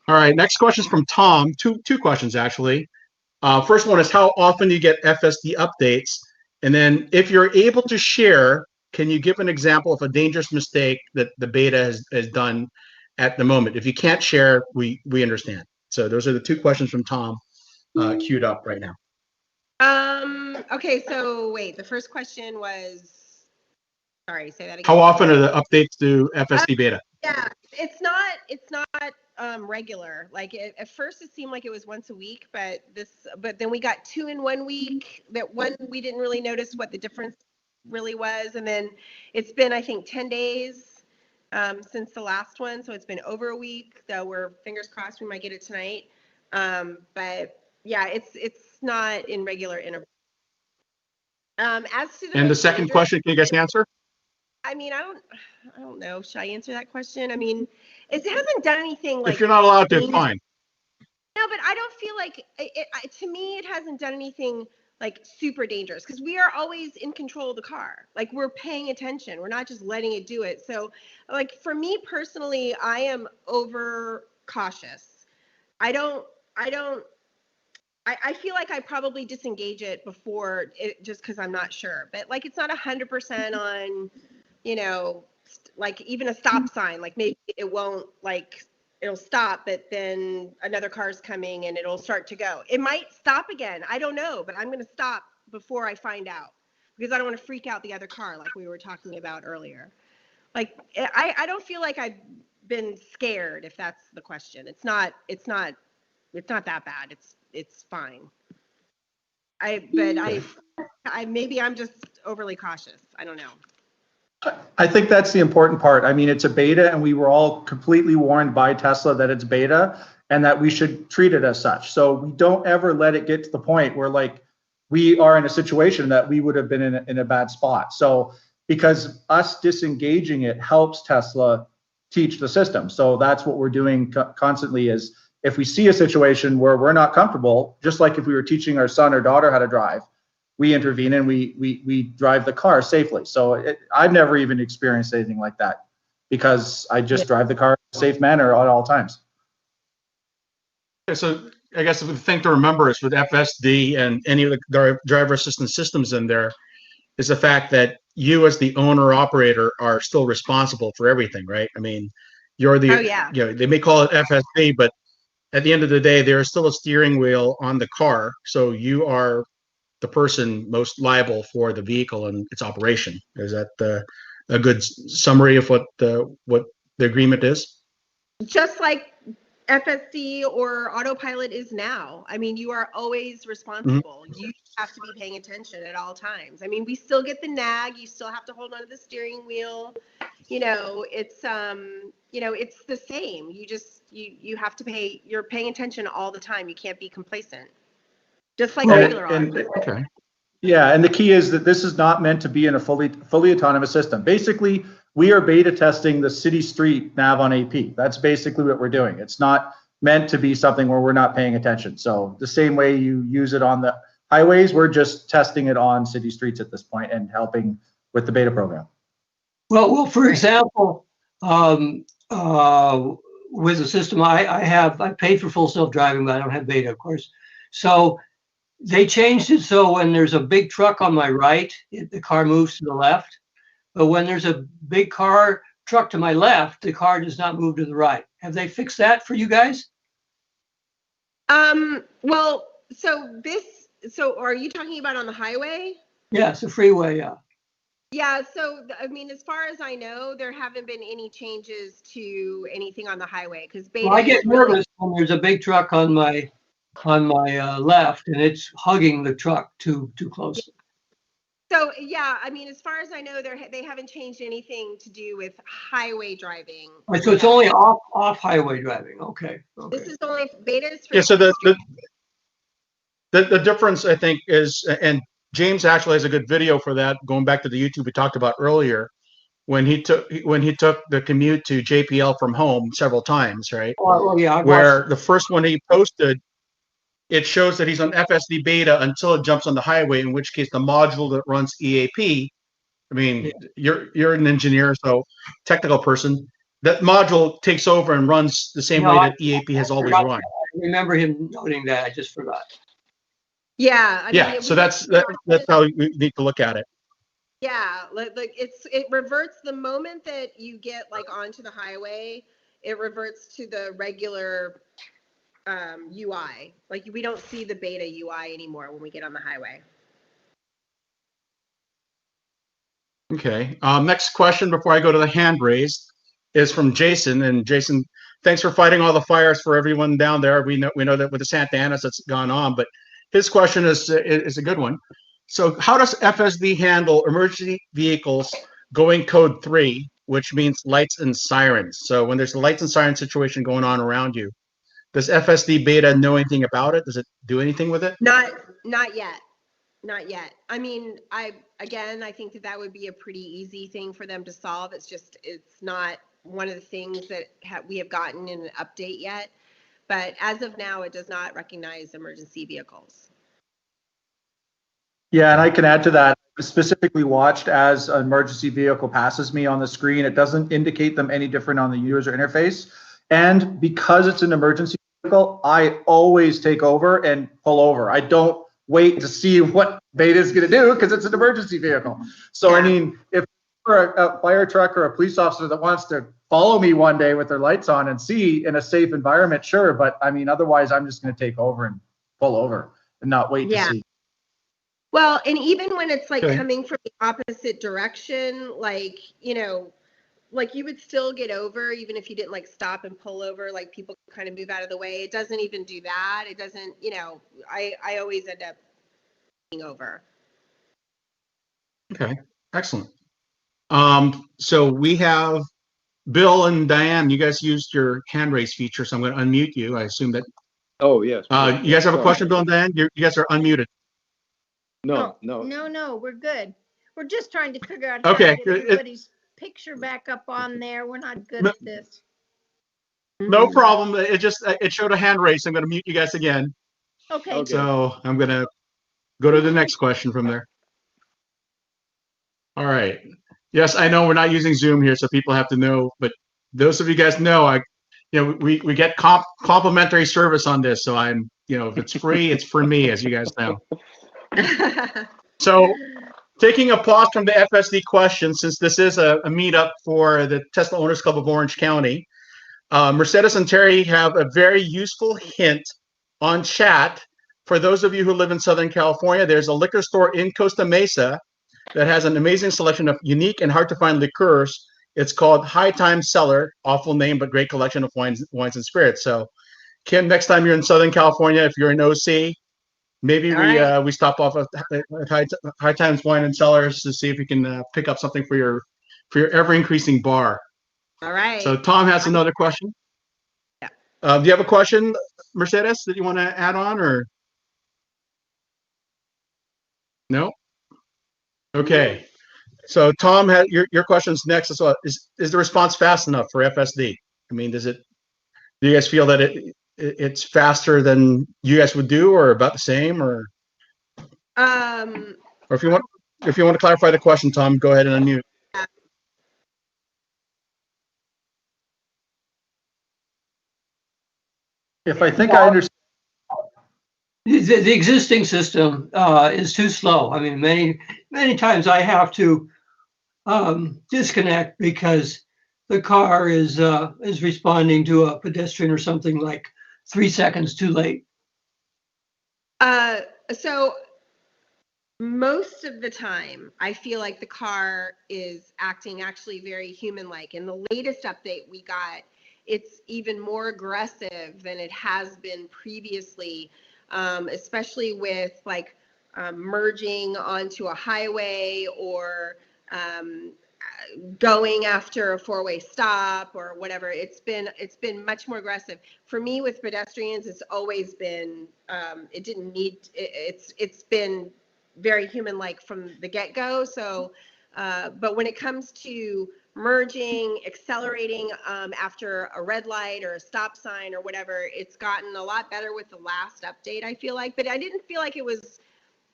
All right, next question is from Tom. Two questions actually. First one is how often do you get FSD updates, and then if you're able to share, can you give an example of a dangerous mistake that the beta has done at the moment? If you can't share, we understand. So those are the two questions from Tom queued up right now. Okay, so wait, the first question was, sorry, say that again. How often are the updates to FSD Beta? Yeah, it's not regular. Like at first it seemed like it was once a week, but then we got 2 in 1 week. That one we didn't really notice what the difference really was, and then it's been, I think, 10 days since the last one, so it's been over a week. So we're fingers crossed we might get it tonight. But yeah, it's not in regular intervals. As to the second question, can you guys answer? I mean, I don't know. Should I answer that question? I mean, it hasn't done anything like. If you're not allowed to, fine. No, but I don't feel like to me it hasn't done anything like super dangerous, because we are always in control of the car. Like, we're paying attention. We're not just letting it do it. So, like, for me personally, I am over cautious. I feel like I probably disengage it before it, just because I'm not sure. But like, it's not 100% on, like even a stop sign. Like, maybe it won't, like, it'll stop, but then another car's coming and it'll start to go. It might stop again. I don't know, but I'm going to stop before I find out, because I don't want to freak out the other car like we were talking about earlier. Like, I don't feel like I've been scared, if that's the question. It's not that bad. It's fine. Maybe I'm just overly cautious. I don't know. I think that's the important part. I mean, it's a beta, and we were all completely warned by Tesla that it's beta and that we should treat it as such. So we don't ever let it get to the point where, like, we are in a situation that we would have been in a bad spot. So because us disengaging it helps Tesla teach the system. So that's what we're doing constantly, is if we see a situation where we're not comfortable, just like if we were teaching our son or daughter how to drive, we intervene and we drive the car safely. So I've never even experienced anything like that, because I just drive the car in a safe manner at all times. So I guess the thing to remember is with FSD and any of the driver assistance systems in there is the fact that you as the owner operator are still responsible for everything, right? I mean, you're the, they may call it FSD, but at the end of the day, there is still a steering wheel on the car. So you are the person most liable for the vehicle and its operation. Is that a good summary of what the agreement is? Just like FSD or autopilot is now. I mean, you are always responsible. Mm-hmm. You have to be paying attention at all times. I mean, we still get the nag. You still have to hold on to the steering wheel. It's it's the same. You have to you're paying attention all the time. You can't be complacent. Just like regular auto. Okay. Yeah, and the key is that this is not meant to be in a fully autonomous system. Basically, we are beta testing the city street nav on AP. That's basically what we're doing. It's not meant to be something where we're not paying attention. So the same way you use it on the highways, we're just testing it on city streets at this point and helping with the beta program. Well, for example, with the system I paid for full self-driving, but I don't have beta, of course. So they changed it so when there's a big truck on my right, the car moves to the left. But when there's a big truck to my left, the car does not move to the right. Have they fixed that for you guys? Well, so are you talking about on the highway? Yeah, it's a freeway, yeah. Yeah, so I mean, as far as I know, there haven't been any changes to anything on the highway because beta. Well, I get nervous when there's a big truck on my left and it's hugging the truck too close. So yeah, I mean, as far as I know, they haven't changed anything to do with highway driving. Right, so it's only off highway driving. Okay. This is only beta. Yeah. So the difference, I think, is, and James actually has a good video for that, going back to the YouTube we talked about earlier, when he took the commute to JPL from home several times, right? Well, yeah. Where the first one he posted, it shows that he's on FSD Beta until it jumps on the highway, in which case the module that runs EAP, I mean, you're an engineer, so technical person, that module takes over and runs the same way that EAP has always run. I remember him noting that. I just forgot. Yeah. Yeah. So that's how we need to look at it. Yeah, like it reverts the moment that you get like onto the highway, it reverts to the regular UI. Like we don't see the beta UI anymore when we get on the highway. Okay. Next question before I go to the hand raised is from Jason. And Jason, thanks for fighting all the fires for everyone down there. We know that with the Santa Anas that's gone on, but his question is a good one. So how does FSD handle emergency vehicles going code 3, which means lights and sirens? So when there's a lights and siren situation going on around you, does FSD Beta know anything about it? Does it do anything with it? Not yet. Not yet. I mean, I think that would be a pretty easy thing for them to solve. It's not one of the things that we have gotten in an update yet. But as of now, it does not recognize emergency vehicles. Yeah, and I can add to that. Specifically watched as an emergency vehicle passes me on the screen. It doesn't indicate them any different on the user interface. And because it's an emergency vehicle, I always take over and pull over. I don't wait to see what Beta is going to do because it's an emergency vehicle. So, yeah. I mean, if for a fire truck or a police officer that wants to follow me one day with their lights on and see in a safe environment, sure. But I mean, otherwise, I'm just going to take over and pull over and not wait to see. Well, and even when it's like coming from the opposite direction, like, you know, like you would still get over even if you didn't like stop and pull over, like people kind of move out of the way. It doesn't even do that. It doesn't, you know, I always end up being over. Okay, excellent. So we have Bill and Diane, you guys used your hand raise feature, so I'm going to unmute you. I assume that. Oh, yes. You guys have a question, Bill and Diane? You guys are unmuted. No. We're good. We're just trying to figure out how to get everybody's picture back up on there. We're not good at this. No problem. It showed a hand raise. I'm going to mute you guys again. Okay. So I'm going to go to the next question from there. All right. Yes, I know we're not using Zoom here, so people have to know. But those of you guys know, we get complimentary service on this. So I'm, if it's free, it's for me, as you guys know. So taking a pause from the FSD question, since this is a meetup for the Tesla Owners Club of Orange County, Mercedes and Terry have a very useful hint on chat. For those of you who live in Southern California, there's a liquor store in Costa Mesa that has an amazing selection of unique and hard to find liqueurs. It's called High Time Cellar, awful name, but great collection of wines and spirits. So Kim, next time you're in Southern California, if you're in OC, maybe we stop off at High Times Wine and Cellars to see if we can pick up something for your ever increasing bar. All right. So Tom has another question. Yeah. Do you have a question, Mercedes, that you want to add on, or no? Okay. So Tom, your question's next as well. Is the response fast enough for FSD? I mean, do you guys feel that it's faster than you guys would do, or about the same, or if you want to clarify the question, Tom, go ahead and unmute. If I think I understand. The existing system is too slow. I mean, many times I have to disconnect because the car is responding to a pedestrian or something like 3 seconds too late. So most of the time, I feel like the car is acting actually very human-like. In the latest update we got, it's even more aggressive than it has been previously, especially with like merging onto a highway or going after a four-way stop or whatever. It's been much more aggressive. For me, with pedestrians, it's always been it didn't need it's been very human-like from the get-go. So but when it comes to merging, accelerating after a red light or a stop sign or whatever, it's gotten a lot better with the last update, I feel like. But I didn't feel like it was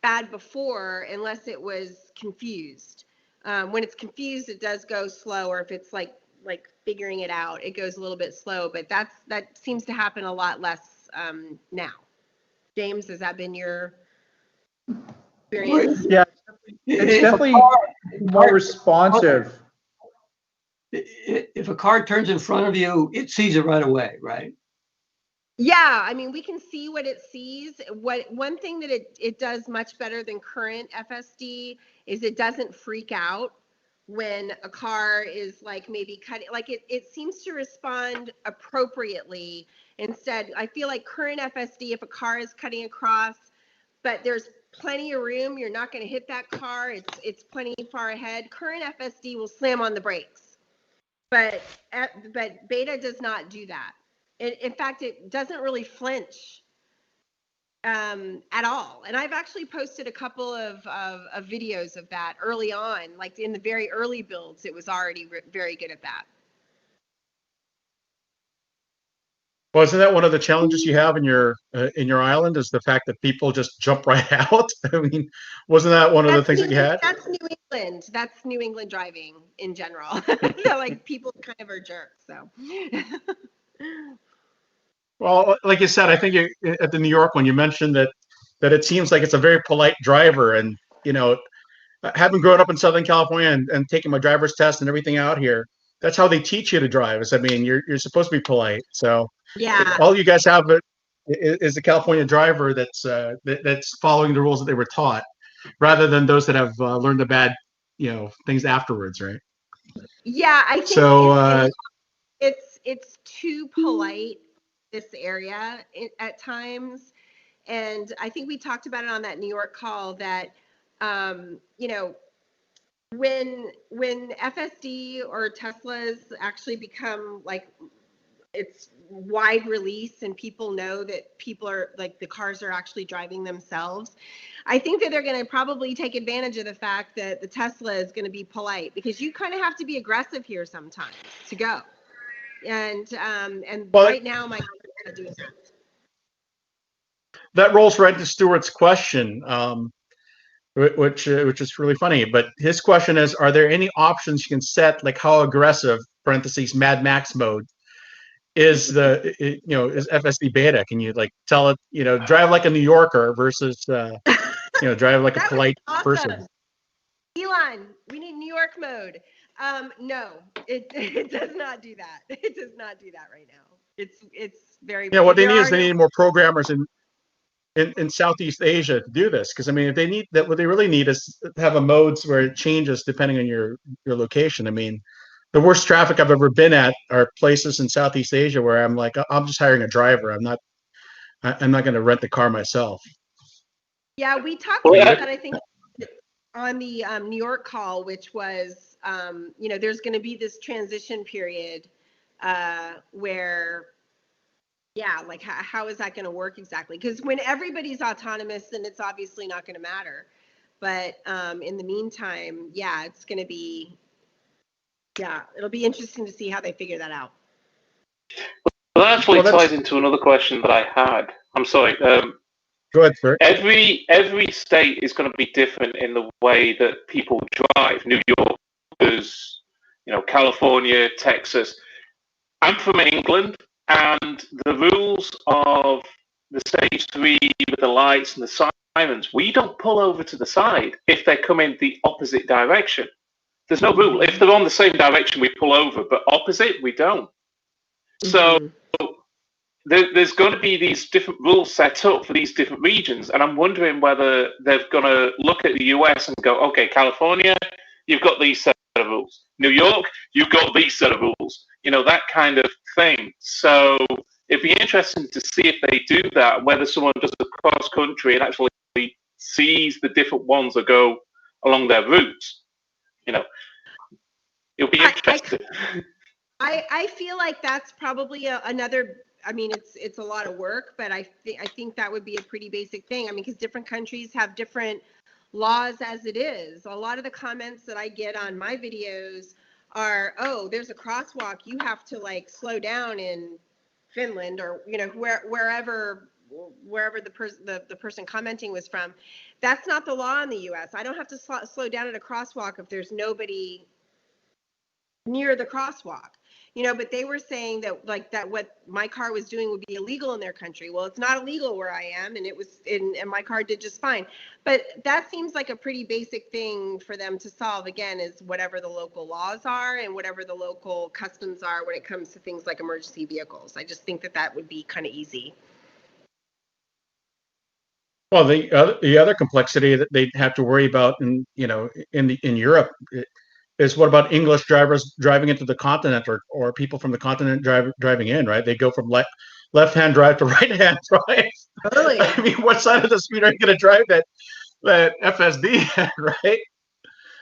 bad before unless it was confused. When it's confused, it does go slow, or if it's like figuring it out, it goes a little bit slow. But that seems to happen a lot less now. James, has that been your experience? Yeah, it's definitely more responsive. If a car turns in front of you, it sees it right away, right? Yeah, I mean, we can see what it sees. One thing that it does much better than current FSD is it doesn't freak out when a car is like maybe cutting, like it seems to respond appropriately. Instead, I feel like current FSD, if a car is cutting across, but there's plenty of room, you're not going to hit that car, it's plenty far ahead, current FSD will slam on the brakes. But Beta does not do that. In fact, it doesn't really flinch at all. And I've actually posted a couple of videos of that early on, like in the very early builds, it was already very good at that. Well, isn't that one of the challenges you have in your island, is the fact that people just jump right out? I mean, wasn't that one of the things that you had? That's New England. That's New England driving in general. So like people kind of are jerks. So. Well, like you said, I think at the New York one, you mentioned that it seems like it's a very polite driver, and having grown up in Southern California and taking my driver's test and everything out here, that's how they teach you to drive. I mean, you're supposed to be polite. So yeah, all you guys have is a California driver that's following the rules that they were taught, rather than those that have learned the bad things afterwards, right? Yeah, I think so. It's too polite, this area at times. And I think we talked about it on that New York call that, when FSD or Teslas actually become like it's wide release and people know that people are like the cars are actually driving themselves, I think that they're going to probably take advantage of the fact that the Tesla is going to be polite, because you kind of have to be aggressive here sometimes to go. And right now my car is not doing that. That rolls right to Stuart's question, which is really funny. But his question is: are there any options you can set, like how aggressive (parentheses Mad Max mode) is is FSD Beta? Can you like tell it drive like a New Yorker versus drive like a polite person? Elon, we need New York mode. No, it does not do that. It does not do that right now. It's very What they need is they need more programmers in Southeast Asia to do this, because I mean, if they need that, what they really need is to have a modes where it changes depending on your location. I mean, the worst traffic I've ever been at are places in Southeast Asia where I'm like, I'm just hiring a driver. I'm not going to rent the car myself. Yeah, we talked about that, I think, on the New York call, which was, there's going to be this transition period where, yeah, like how is that going to work exactly? Because when everybody's autonomous, then it's obviously not going to matter. But in the meantime, yeah, it's going to be, yeah, it'll be interesting to see how they figure that out. Well, that actually Well, ties into another question that I had. I'm sorry. Go ahead, sir. Every state is going to be different in the way that people drive. New Yorkers, California, Texas. I'm from England, and the rules of the stage 3 with the lights and the sirens, we don't pull over to the side if they're coming the opposite direction. There's no rule. If they're on the same direction, we pull over, but opposite, we don't. So there's going to be these different rules set up for these different regions, and I'm wondering whether they're going to look at the US and go, okay, California, you've got these set of rules. New York, you've got these set of rules. That kind of thing. So it'd be interesting to see if they do that, whether someone does a cross country and actually sees the different ones that go along their routes. It'll be interesting. I feel like that's probably another. I mean, it's a lot of work, but I think that would be a pretty basic thing. I mean, because different countries have different laws as it is. A lot of the comments that I get on my videos are, oh, there's a crosswalk, you have to like slow down in Finland, or wherever the person commenting was from. That's not the law in the US. I don't have to slow down at a crosswalk if there's nobody near the crosswalk. But they were saying that what my car was doing would be illegal in their country. Well, it's not illegal where I am, and and my car did just fine. But that seems like a pretty basic thing for them to solve. Again, is whatever the local laws are and whatever the local customs are when it comes to things like emergency vehicles. I just think that would be kind of easy. Well, the other complexity that they have to worry about in Europe is what about English drivers driving into the continent, or people from the continent driving in, right? They go from left-hand drive to right-hand drive. Totally. I mean, what side of the street are you going to drive that FSD, right?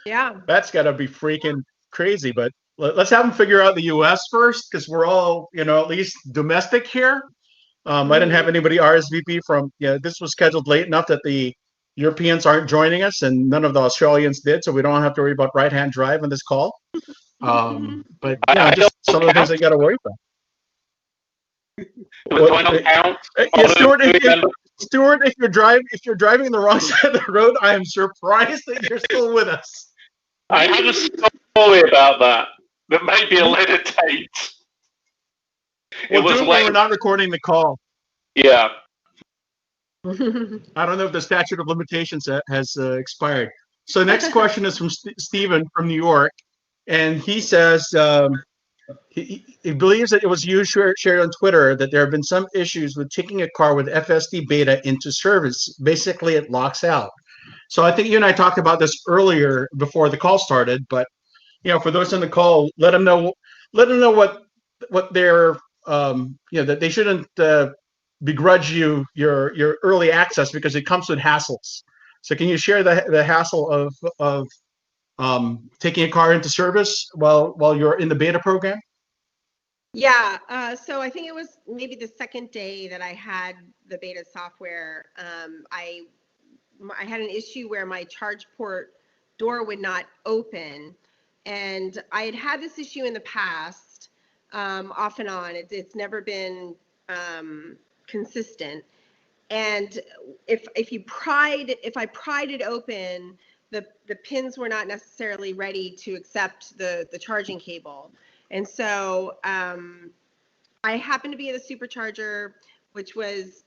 Yeah. That's got to be freaking crazy. But let's have them figure out the U.S. first, because we're all, at least domestic here. I didn't have anybody RSVP from. This was scheduled late enough that the Europeans aren't joining us, and none of the Australians did, so we don't have to worry about right-hand drive on this call. But just some of the things they got to worry about. Stuart, if you're driving the wrong side of the road, I am surprised that you're still with us. I have a story about that. That may be a later date. We'll do it when we're not recording the call. Yeah. I don't know if the statute of limitations has expired. So the next question is from Stephen from New York, and he says he believes that it was you shared on Twitter that there have been some issues with taking a car with FSD Beta into service. Basically, it locks out. So I think you and I talked about this earlier before the call started, but for those on the call, let them know what they're that they shouldn't begrudge you your early access, because it comes with hassles. So can you share the hassle of taking a car into service while you're in the beta program? Yeah, so I think it was maybe the second day that I had the beta software. I had an issue where my charge port door would not open, and I had this issue in the past, off and on. It's never been consistent. And if I pried it open, the pins were not necessarily ready to accept the charging cable. And so I happened to be at a supercharger, which was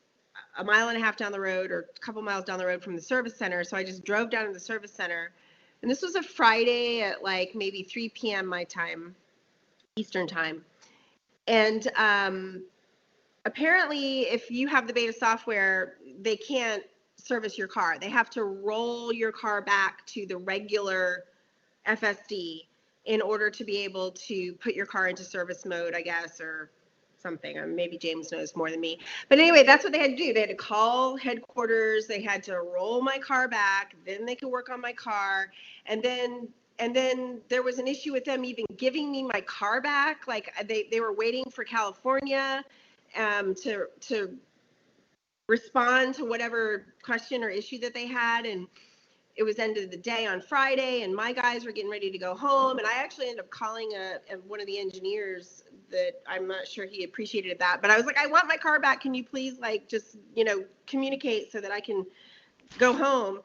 a mile and a half down the road, or a couple miles down the road from the service center. So I just drove down to the service center, and this was a Friday at like maybe 3 p.m. my time, Eastern time. And apparently, if you have the beta software, they can't service your car. They have to roll your car back to the regular FSD in order to be able to put your car into service mode, I guess, or something. Maybe James knows more than me. But anyway, that's what they had to do. They had to call headquarters. They had to roll my car back. Then they could work on my car. And then there was an issue with them even giving me my car back. Like they were waiting for California to respond to whatever question or issue that they had. And it was end of the day on Friday, and my guys were getting ready to go home. And I actually ended up calling one of the engineers that I'm not sure he appreciated that. But I was like, I want my car back. Can you please like just, communicate so that I can go home?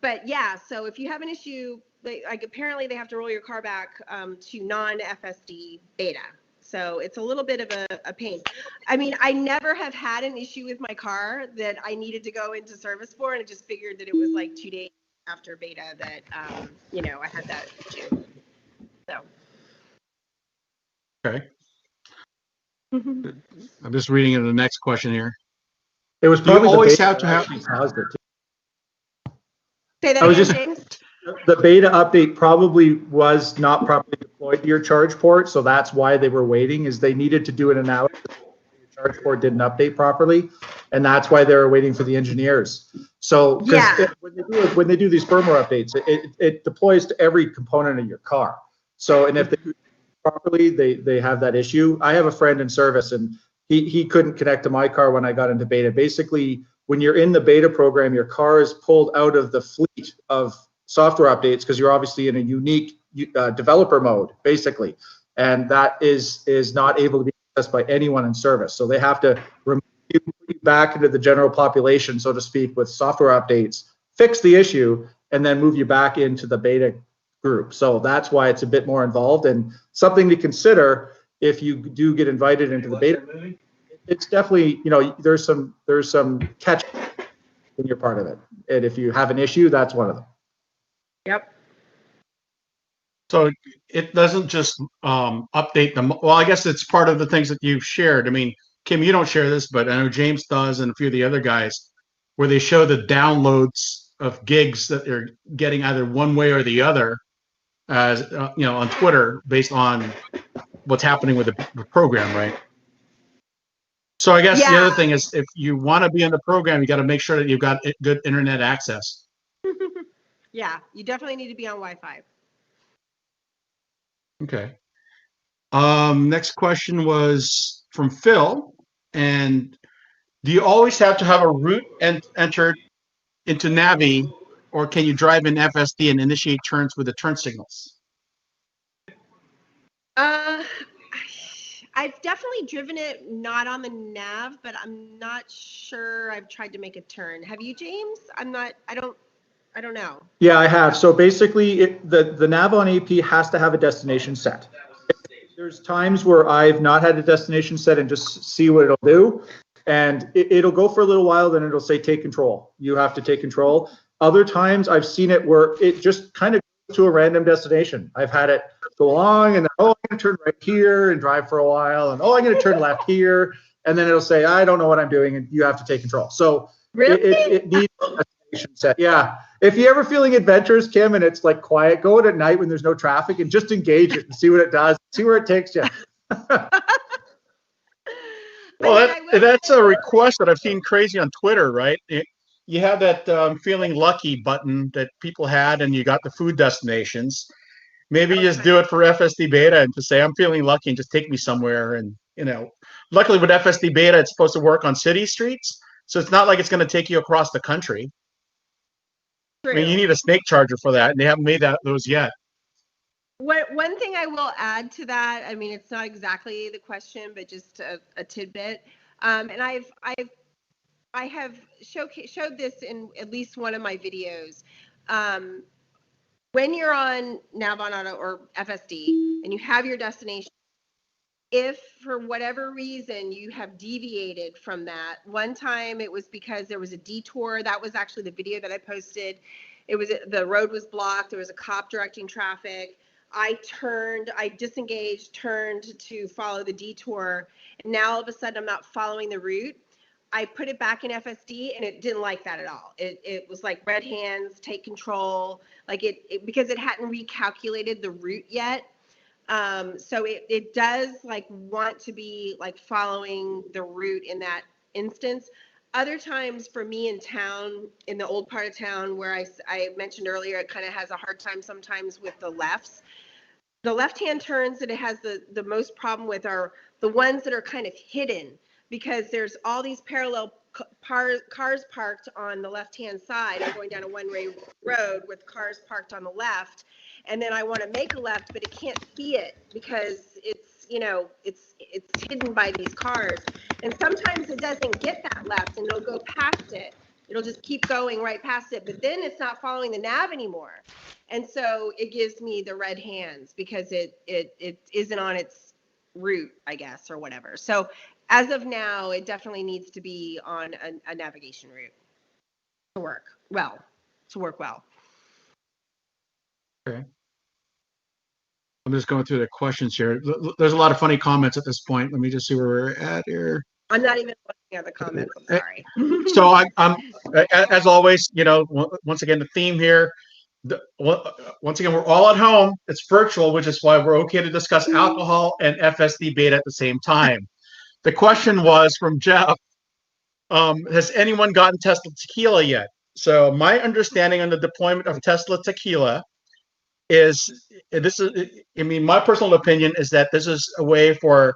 But yeah, so if you have an issue, like apparently they have to roll your car back to non-FSD beta. So it's a little bit of a pain. I mean, I never have had an issue with my car that I needed to go into service for, and I just figured that it was like 2 days after beta that, I had that issue. So. Okay. I'm just reading into the next question here. It was Do you probably always the beta have to that have? actually caused it. Say that I was again, just- James? The beta update probably was not properly deployed to your charge port, so that's why they were waiting, is they needed to do an analysis. Your charge port didn't update properly, and that's why they were waiting for the engineers. So, Yeah. when they do these firmware updates, it deploys to every component of your car. So, and if they do it properly, they have that issue. I have a friend in service, and he couldn't connect to my car when I got into beta. Basically, when you're in the beta program, your car is pulled out of the fleet of software updates because you're obviously in a unique developer mode, basically, and that is not able to be accessed by anyone in service. So they have to remove you, put you back into the general population, so to speak, with software updates, fix the issue, and then move you back into the beta group. So that's why it's a bit more involved and something to consider if you do get invited into the beta. It's definitely, there's some catch when you're part of it, and if you have an issue, that's one of them. Yep. So it doesn't just update them. Well, I guess it's part of the things that you've shared. I mean, Kim, you don't share this, but I know James does, and a few of the other guys, where they show the downloads of gigs that they're getting either one way or the other, as on Twitter, based on what's happening with the program, right? So I guess the other thing is, if you want to be in the program, you got to make sure that you've got good internet access. Yeah, you definitely need to be on Wi-Fi. Okay. Next question was from Phil, and do you always have to have a route entered into Navi, or can you drive in FSD and initiate turns with the turn signals? I've definitely driven it not on the nav, but I'm not sure I've tried to make a turn. Have you, James? I don't know. Yeah, I have. So basically, the nav on AP has to have a destination set. There's times where I've not had a destination set and just see what it'll do. And it'll go for a little while, then it'll say, take control. You have to take control. Other times I've seen it where it just kind of goes to a random destination. I've had it go along and then, I'm going to turn right here and drive for a while. And, I'm going to turn left here. And then it'll say, I don't know what I'm doing. And you have to take control. So really? it needs a destination set. Yeah. If you're ever feeling adventurous, Kim, and it's like quiet, go out at night when there's no traffic and just engage it and see what it does, see where it takes you. Well, that's a request that I've seen crazy on Twitter, right? You have that feeling lucky button that people had, and you got the food destinations. Maybe you just do it for FSD Beta and just say, I'm feeling lucky and just take me somewhere. And, luckily with FSD Beta, it's supposed to work on city streets. So it's not like it's going to take you across the country. True. I mean, you need a snake charger for that, and they haven't made those yet. One thing I will add to that, I mean, it's not exactly the question, but just a tidbit. And I have showed this in at least one of my videos. When you're on Nav on Auto or FSD and you have your destination, if for whatever reason you have deviated from that, one time it was because there was a detour. That was actually the video that I posted. The road was blocked. There was a cop directing traffic. I disengaged, turned to follow the detour. And now all of a sudden I'm not following the route. I put it back in FSD and it didn't like that at all. It was like red hands, take control, like because it hadn't recalculated the route yet. So it does like want to be like following the route in that instance. Other times for me in town, in the old part of town where I mentioned earlier, it kind of has a hard time sometimes with the lefts. The left-hand turns that it has the most problem with are the ones that are kind of hidden, because there's all these parallel cars parked on the left-hand side. I'm going down a one-way road with cars parked on the left, and then I want to make a left, but it can't see it because it's it's hidden by these cars. And sometimes it doesn't get that left and it'll go past it. It'll just keep going right past it, but then it's not following the nav anymore. And so it gives me the red hands because it isn't on its route, I guess, or whatever. So as of now, it definitely needs to be on a navigation route to work well. Okay. I'm just going through the questions here. There's a lot of funny comments at this point. Let me just see where we're at here. I'm not even looking at the comments. I'm sorry. So I'm as always, once again, the theme here. Once again, we're all at home. It's virtual, which is why we're okay to discuss alcohol and FSD beta at the same time. The question was from Jeff. Has anyone gotten Tesla tequila yet? So my understanding on the deployment of Tesla tequila is my personal opinion is that this is a way for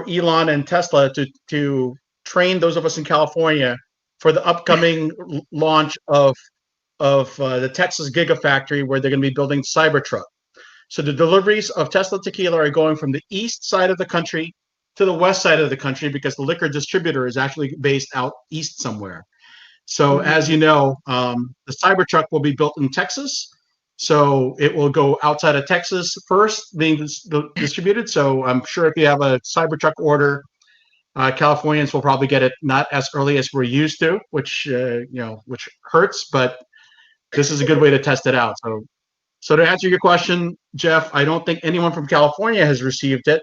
Elon and Tesla to train those of us in California for the upcoming launch of the Texas Gigafactory, where they're going to be building Cybertruck. So the deliveries of Tesla tequila are going from the east side of the country to the west side of the country because the liquor distributor is actually based out east somewhere. So as you know, the Cybertruck will be built in Texas. So it will go outside of Texas first, being distributed. So I'm sure if you have a Cybertruck order, Californians will probably get it not as early as we're used to, which hurts. But this is a good way to test it out. So to answer your question, Jeff, I don't think anyone from California has received it.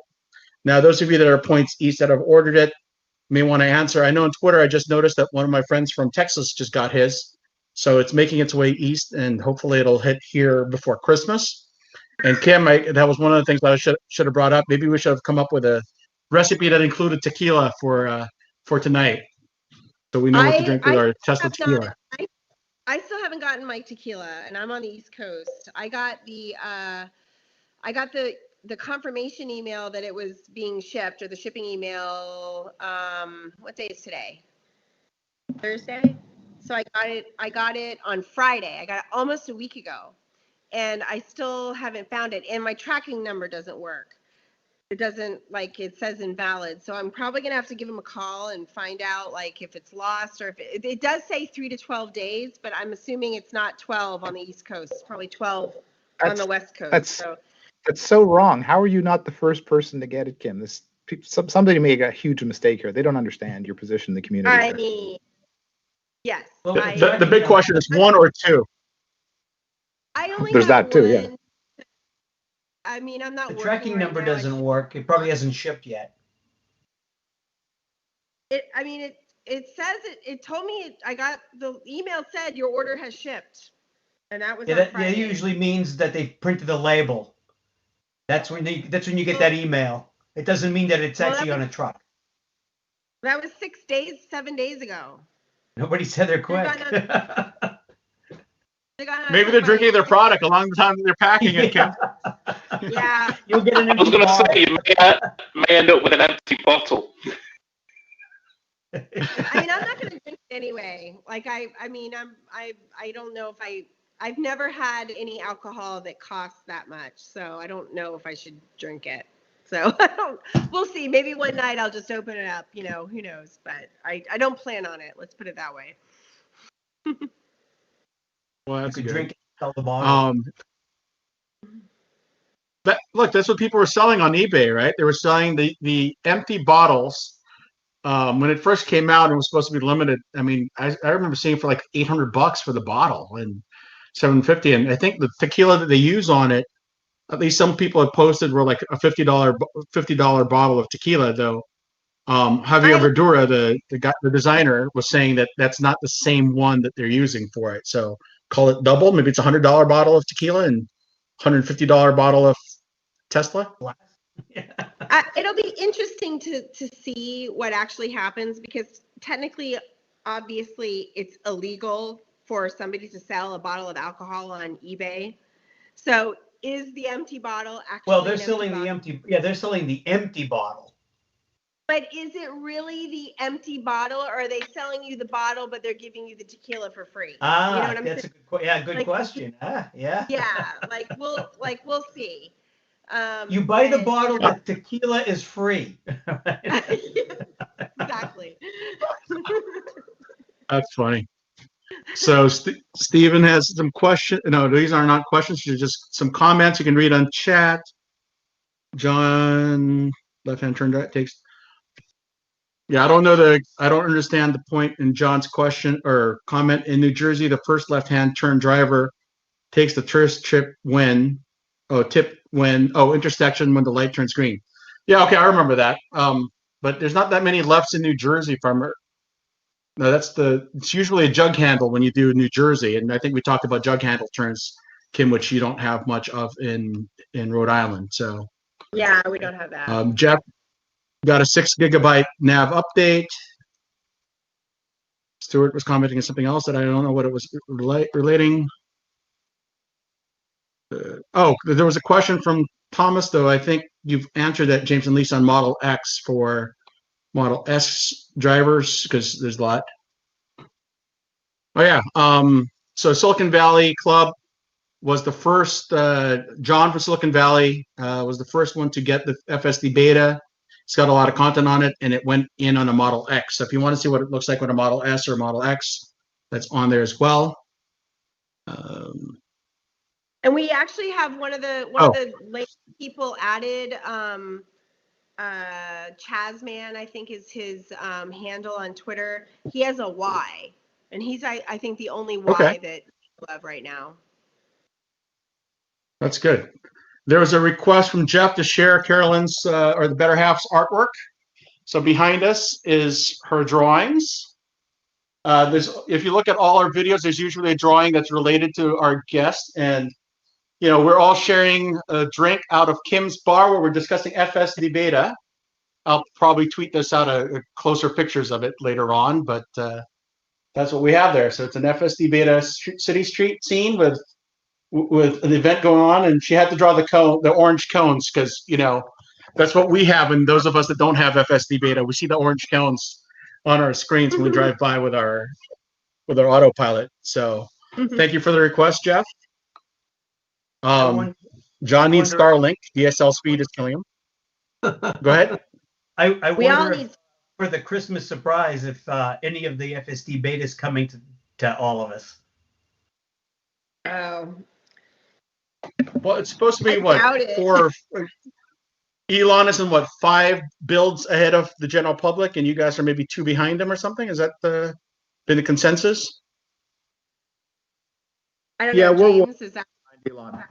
Now, those of you that are points east that have ordered it may want to answer. I know on Twitter, I just noticed that one of my friends from Texas just got his. So it's making its way east, and hopefully it'll hit here before Christmas. And Kim, that was one of the things that I should have brought up. Maybe we should have come up with a recipe that included tequila for tonight, so we know what to drink with our Tesla tequila. I still haven't gotten my tequila, and I'm on the East Coast. I got the confirmation email that it was being shipped, or the shipping email. What day is today? Thursday. So I got it on Friday. I got it almost a week ago, and I still haven't found it. And my tracking number doesn't work. It doesn't, it says invalid. So I'm probably gonna have to give them a call and find out if it's lost, or if it does say 3 to 12 days, but I'm assuming it's not 12 on the East Coast. It's probably 12 on the West Coast. That's so wrong. How are you not the first person to get it, Kim? Somebody made a huge mistake here. They don't understand your position in the community. I mean, yes. Well, the big question is 1 or 2. I only There's have that too, one. yeah. I mean, I'm not. The working tracking right number now. doesn't work. It probably hasn't shipped yet. It says it. It told me I got the email said your order has shipped, and that was on Friday. That usually means that they printed the label. That's when you get that email. It doesn't mean that it's actually on a truck. That was 7 days ago. Nobody said they're quick. Maybe they're drinking their product along the time that they're packing it, Kim. Yeah. You'll get an empty I was going to bottle. say, you may end up with an empty bottle. I mean, I'm not going to drink it anyway. I don't know if I've never had any alcohol that costs that much, so I don't know if I should drink it. So we'll see. Maybe one night I'll just open it up. Who knows? But I don't plan on it. Let's put it that way. Well, that's You could good. drink it, sell the bottle. Look, that's what people were selling on eBay, right? They were selling the empty bottles. When it first came out, it was supposed to be limited. I mean, I remember seeing for like $800 for the bottle and $750. And I think the tequila that they use on it, at least some people have posted, were like a $50 bottle of tequila. Though Javier Verdura, the designer, was saying that that's not the same one that they're using for it. So call it double. Maybe it's $100 bottle of tequila and $150 bottle of Tesla. It'll be interesting to see what actually happens, because technically, obviously, it's illegal for somebody to sell a bottle of alcohol on eBay. So is the empty bottle actually? Well, they're selling the empty. Yeah, they're selling the empty bottle. But is it really the empty bottle, or are they selling you the bottle, but they're giving you the tequila for free? You know what I'm that's saying? a good question. Yeah. Yeah, we'll see. You buy the and- bottle, the tequila is free. Exactly. That's funny. So Stephen has some questions. No, these are not questions. They're just some comments you can read on chat. John, left-hand turn right takes. Yeah, I don't understand the point in John's question or comment. In New Jersey, the first left-hand turn driver takes the tourist tip when intersection when the light turns green. Yeah, okay, I remember that. But there's not that many lefts in New Jersey. If I'm No, it's usually a jug handle when you do New Jersey, and I think we talked about jug handle turns, Kim, which you don't have much of in Rhode Island. So Yeah, we don't have that. Jeff got a 6 gigabyte nav update. Stuart was commenting on something else that I don't know what it was relating. There was a question from Thomas, though. I think you've answered that, James and Lisa, on Model X for Model S drivers, because there's a lot. Oh, yeah. So Silicon Valley Club was the first, John from Silicon Valley was the first one to get the FSD Beta. It's got a lot of content on it, and it went in on a Model X. So if you want to see what it looks like with a Model S or a Model X, that's on there as well. And we actually have one of the latest people added. Chazman, I think is his handle on Twitter. He has a Y, and he's I think the only Y that people have right now. That's good. There was a request from Jeff to share Carolyn's or the Better Half's artwork. So behind us is her drawings. If you look at all our videos, there's usually a drawing that's related to our guest, and we're all sharing a drink out of Kim's bar where we're discussing FSD Beta. I'll probably tweet this out closer pictures of it later on, but that's what we have there. So it's an FSD Beta city street scene with an event going on, and she had to draw the orange cones because that's what we have, and those of us that don't have FSD Beta, we see the orange cones on our screens when we drive by with our autopilot. So thank you for the request, Jeff. John needs Starlink. DSL speed is killing him. Go ahead. I wonder for the Christmas surprise if any of the FSD Beta is coming to all of us. Oh. Well, it's supposed to be four. Elon is in 5 builds ahead of the general public, and you guys are maybe 2 behind him or something. Is that been the consensus? I don't know. James, is that Elon?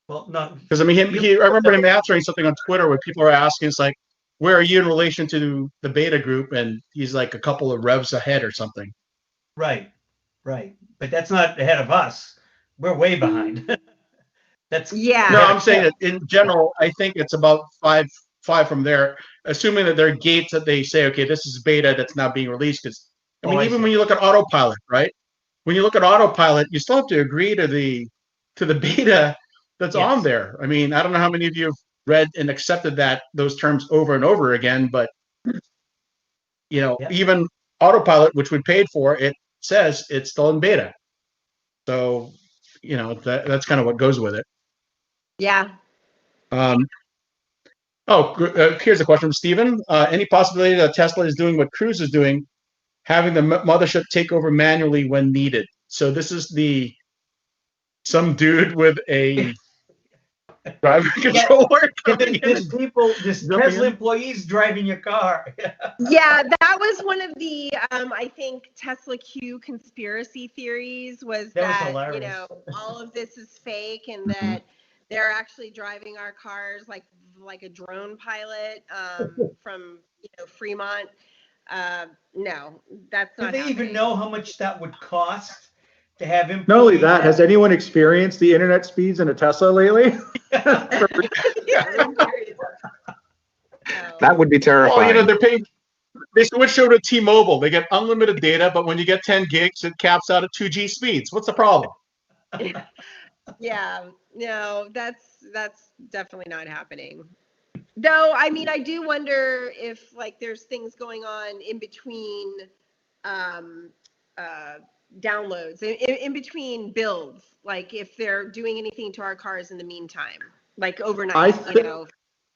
Well, no, because I remember him answering something on Twitter where people are asking, it's like, where are you in relation to the beta group? And he's like a couple of revs ahead or something. Right. But that's not ahead of us. We're way behind. No, I'm saying that in general, I think it's about five from there, assuming that there are gates that they say, okay, this is beta that's not being released. Because even when you look at autopilot, right? When you look at autopilot, you still have to agree to the beta that's on there. I don't know how many of you have read and accepted those terms over and over again, but even autopilot, which we paid for, it says it's still in beta. So, that's kind of what goes with it. Yeah. Here's a question from Steven. Any possibility that Tesla is doing what Cruise is doing, having the mothership take over manually when needed? So this is some dude with a driver controller. There's Tesla employees driving your car. Yeah, that was one of the I think Tesla Q conspiracy theories was that all of this is fake and that they're actually driving our cars like a drone pilot from Fremont. No, that's not. Do they even know how much that would cost to have him? Not only that, has anyone experienced the internet speeds in a Tesla lately? That would be terrifying. They're paying. They switched over to T-Mobile. They get unlimited data, but when you get 10 gigs, it caps out at 2G speeds. What's the problem? Yeah, no, that's definitely not happening. Though, I do wonder if there's things going on in between downloads in between builds, like if they're doing anything to our cars in the meantime, like overnight, you know.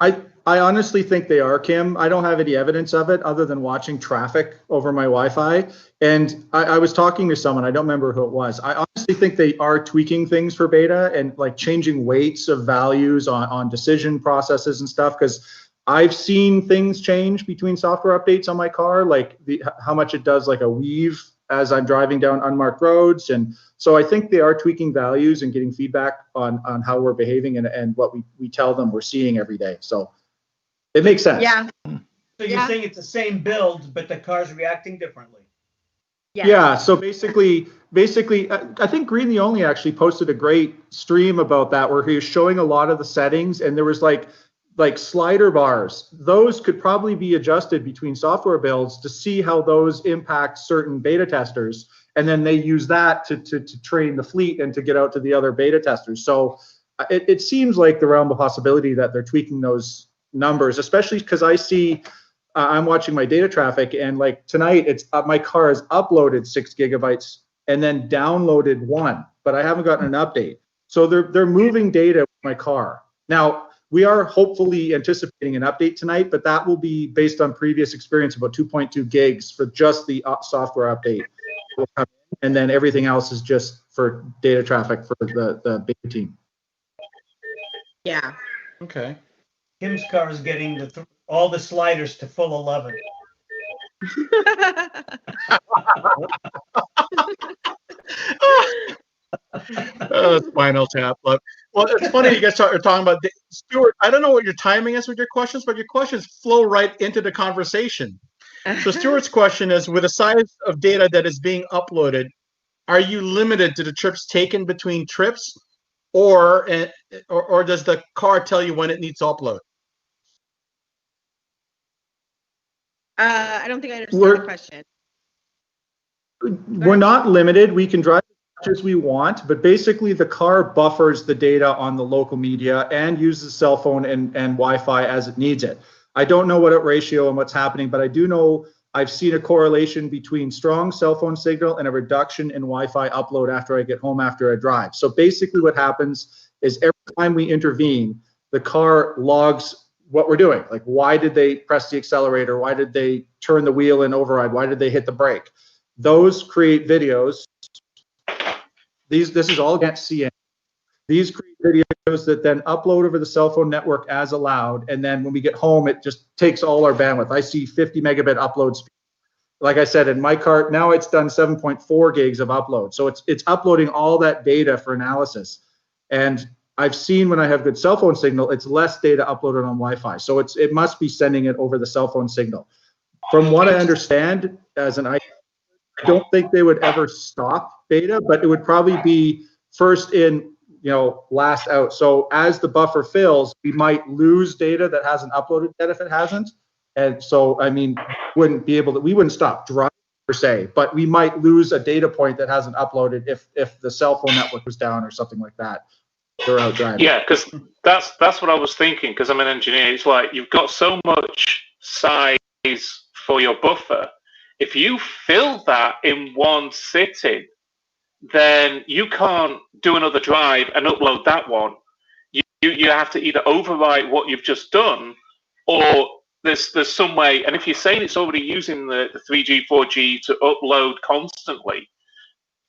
I honestly think they are, Kim. I don't have any evidence of it other than watching traffic over my Wi-Fi. And I was talking to someone, I don't remember who it was. I honestly think they are tweaking things for beta and like changing weights of values on decision processes and stuff. Because I've seen things change between software updates on my car, like how much it does like a weave as I'm driving down unmarked roads. And so I think they are tweaking values and getting feedback on how we're behaving and what we tell them we're seeing every day. So it makes sense. Yeah. So you're saying it's the same build, but the car's reacting differently. Yeah. So basically, I think Green the Only actually posted a great stream about that where he was showing a lot of the settings, and there was like slider bars. Those could probably be adjusted between software builds to see how those impact certain beta testers. And then they use that to train the fleet and to get out to the other beta testers. So it seems like the realm of possibility that they're tweaking those numbers, especially because I see, I'm watching my data traffic, and like tonight, my car has uploaded 6 gigabytes and then downloaded 1, but I haven't gotten an update. So they're moving data with my car. Now, we are hopefully anticipating an update tonight, but that will be based on previous experience, about 2.2 gigs for just the software update. And then everything else is just for data traffic for the beta team. Yeah. Okay. Kim's car is getting all the sliders to full 11. Spinal tap. Look, well, it's funny you guys are talking about Stuart. I don't know what your timing is with your questions, but your questions flow right into the conversation. So Stuart's question is: with the size of data that is being uploaded, are you limited to the trips taken between trips, or does the car tell you when it needs to upload? I don't think I understand the question. We're not limited. We can drive as much as we want, but basically the car buffers the data on the local media and uses cell phone and Wi-Fi as it needs it. I don't know what ratio and what's happening, but I do know I've seen a correlation between strong cell phone signal and a reduction in Wi-Fi upload after I get home after I drive. So basically what happens is every time we intervene, the car logs what we're doing. Like, why did they press the accelerator? Why did they turn the wheel in override? Why did they hit the brake? Those create videos. This is all against CN. These create videos that then upload over the cell phone network as allowed. And then when we get home, it just takes all our bandwidth. I see 50 megabit upload speed. Like I said, in my car, now it's done 7.4 gigs of upload. So it's uploading all that data for analysis. And I've seen when I have good cell phone signal, it's less data uploaded on Wi-Fi. So it must be sending it over the cell phone signal. From what I understand, I don't think they would ever stop beta, but it would probably be first in, last out. So as the buffer fills, we might lose data that hasn't uploaded yet if it hasn't. And so, I mean, we wouldn't stop driving per se, but we might lose a data point that hasn't uploaded if the cell phone network was down or something like that. They're out driving. Yeah, because that's what I was thinking, because I'm an engineer. It's like you've got so much size for your buffer. If you fill that in one sitting, then you can't do another drive and upload that one. You have to either overwrite what you've just done, or there's some way. And if you're saying it's already using the 3G, 4G to upload constantly,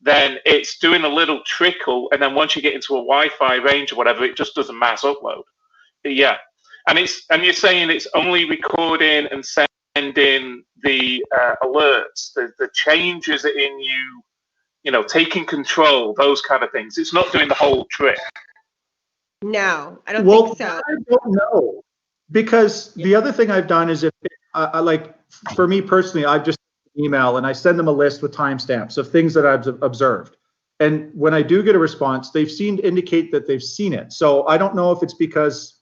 then it's doing a little trickle, and then once you get into a Wi-Fi range or whatever, it just does a mass upload. Yeah, and you're saying it's only recording and sending the alerts, the changes in you, taking control, those kind of things. It's not doing the whole trick. No, I don't think so. I don't know, because the other thing I've done is for me personally, I've just email and I send them a list with timestamps of things that I've observed. And when I do get a response, they've seemed to indicate that they've seen it. So I don't know if it's because,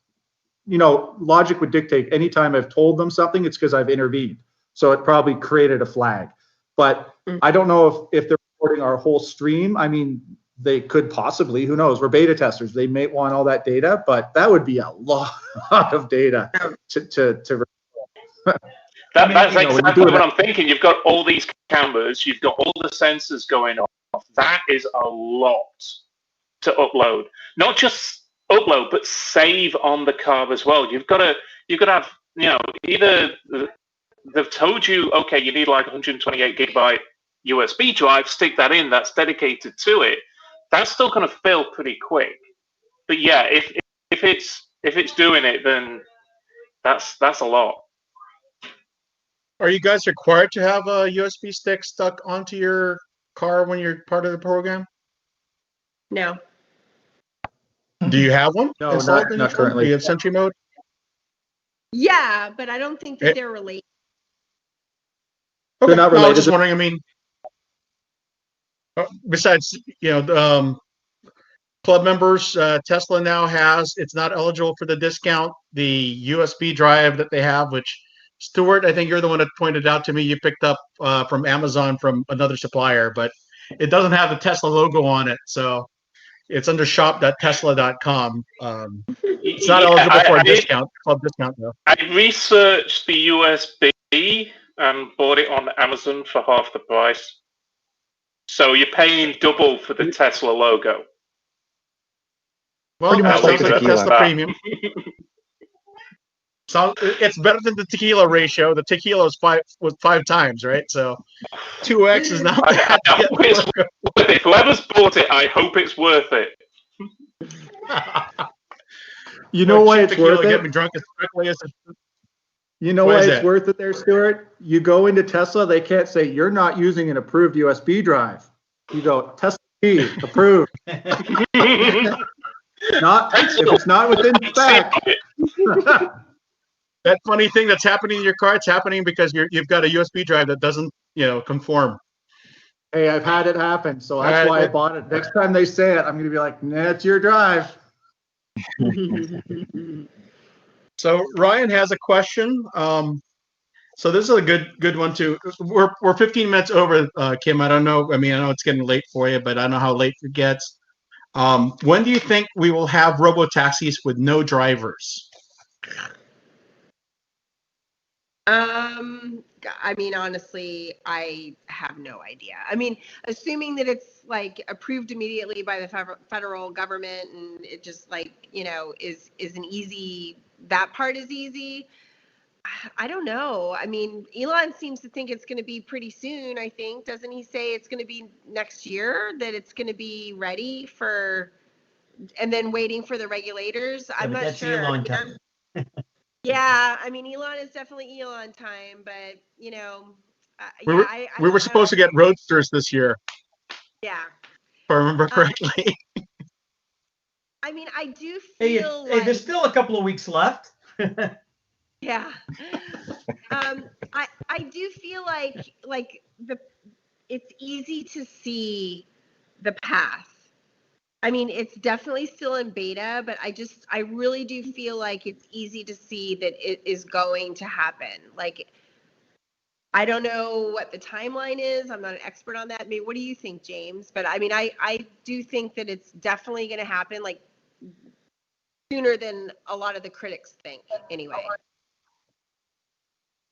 logic would dictate anytime I've told them something, it's because I've intervened. So it probably created a flag. But I don't know if they're recording our whole stream. I mean, they could possibly, who knows? We're beta testers. They may want all that data, but that would be a lot of data to That's exactly what I'm thinking. You've got all these cameras, you've got all the sensors going on, off. That is a lot to upload. Not just upload, but save on the car as well. You've got to have, either they've told you, okay, you need like 128 gigabyte USB drive, stick that in, that's dedicated to it. That's still going to fill pretty quick. But yeah, if it's doing it, then that's a lot. Are you guys required to have a USB stick stuck onto your car when you're part of the program? No. Do you have one? No, installed not in your phone? currently. Do you have Sentry mode? Yeah, but I don't think that they're related. Okay. They're not No, I was related. just wondering. I mean, besides, club members, Tesla now has, it's not eligible for the discount, the USB drive that they have, which Stuart, I think you're the one that pointed out to me, you picked up from Amazon from another supplier, but it doesn't have the Tesla logo on it. So it's under shop.tesla.com. It's not eligible for a discount, club discount though. I researched the USB and bought it on Amazon for half the price. So you're paying double for the Tesla logo. Well, that like sounds like a tequila. Tesla premium. So it's better than the tequila ratio. The tequila was five times, right? So 2x is not bad. I hope it's worth it. Whoever's bought it, I hope it's worth it. You know why it's tequila worth it? Get me drunk as quickly as You know why it's worth it there, Stuart? You go into Tesla, they can't say, you're not using an approved USB drive. You go, Tesla P, approved. Not, if it's not within spec. That funny thing that's happening in your car, it's happening because you've got a USB drive that doesn't, conform. Hey, I've had it happen, so that's why I bought it. Next time they say it, I'm going to be like, nah, it's your drive. So Ryan has a question. So this is a good one too. We're 15 minutes over, Kim. I don't know. I mean, I know it's getting late for you, but I don't know how late it gets. When do you think we will have robo-taxis with no drivers? I mean, honestly, I have no idea. I mean, assuming that it's like approved immediately by the federal government and it just like, is an easy, that part is easy. I don't know. I mean, Elon seems to think it's going to be pretty soon, I think. Doesn't he say it's going to be next year, that it's going to be ready for, and then waiting for the regulators? I'm not that's sure. Elon time. Yeah, I mean, Elon is definitely Elon time, but we were supposed to get roadsters this year. Yeah. If I remember correctly. I mean, I do feel hey, there's still a couple of weeks left. Yeah. I do feel like it's easy to see the path. I mean, it's definitely still in beta, but I really do feel like it's easy to see that it is going to happen. Like, I don't know what the timeline is. I'm not an expert on that. I mean, what do you think, James? But I mean, I do think that it's definitely going to happen, like, sooner than a lot of the critics think, anyway.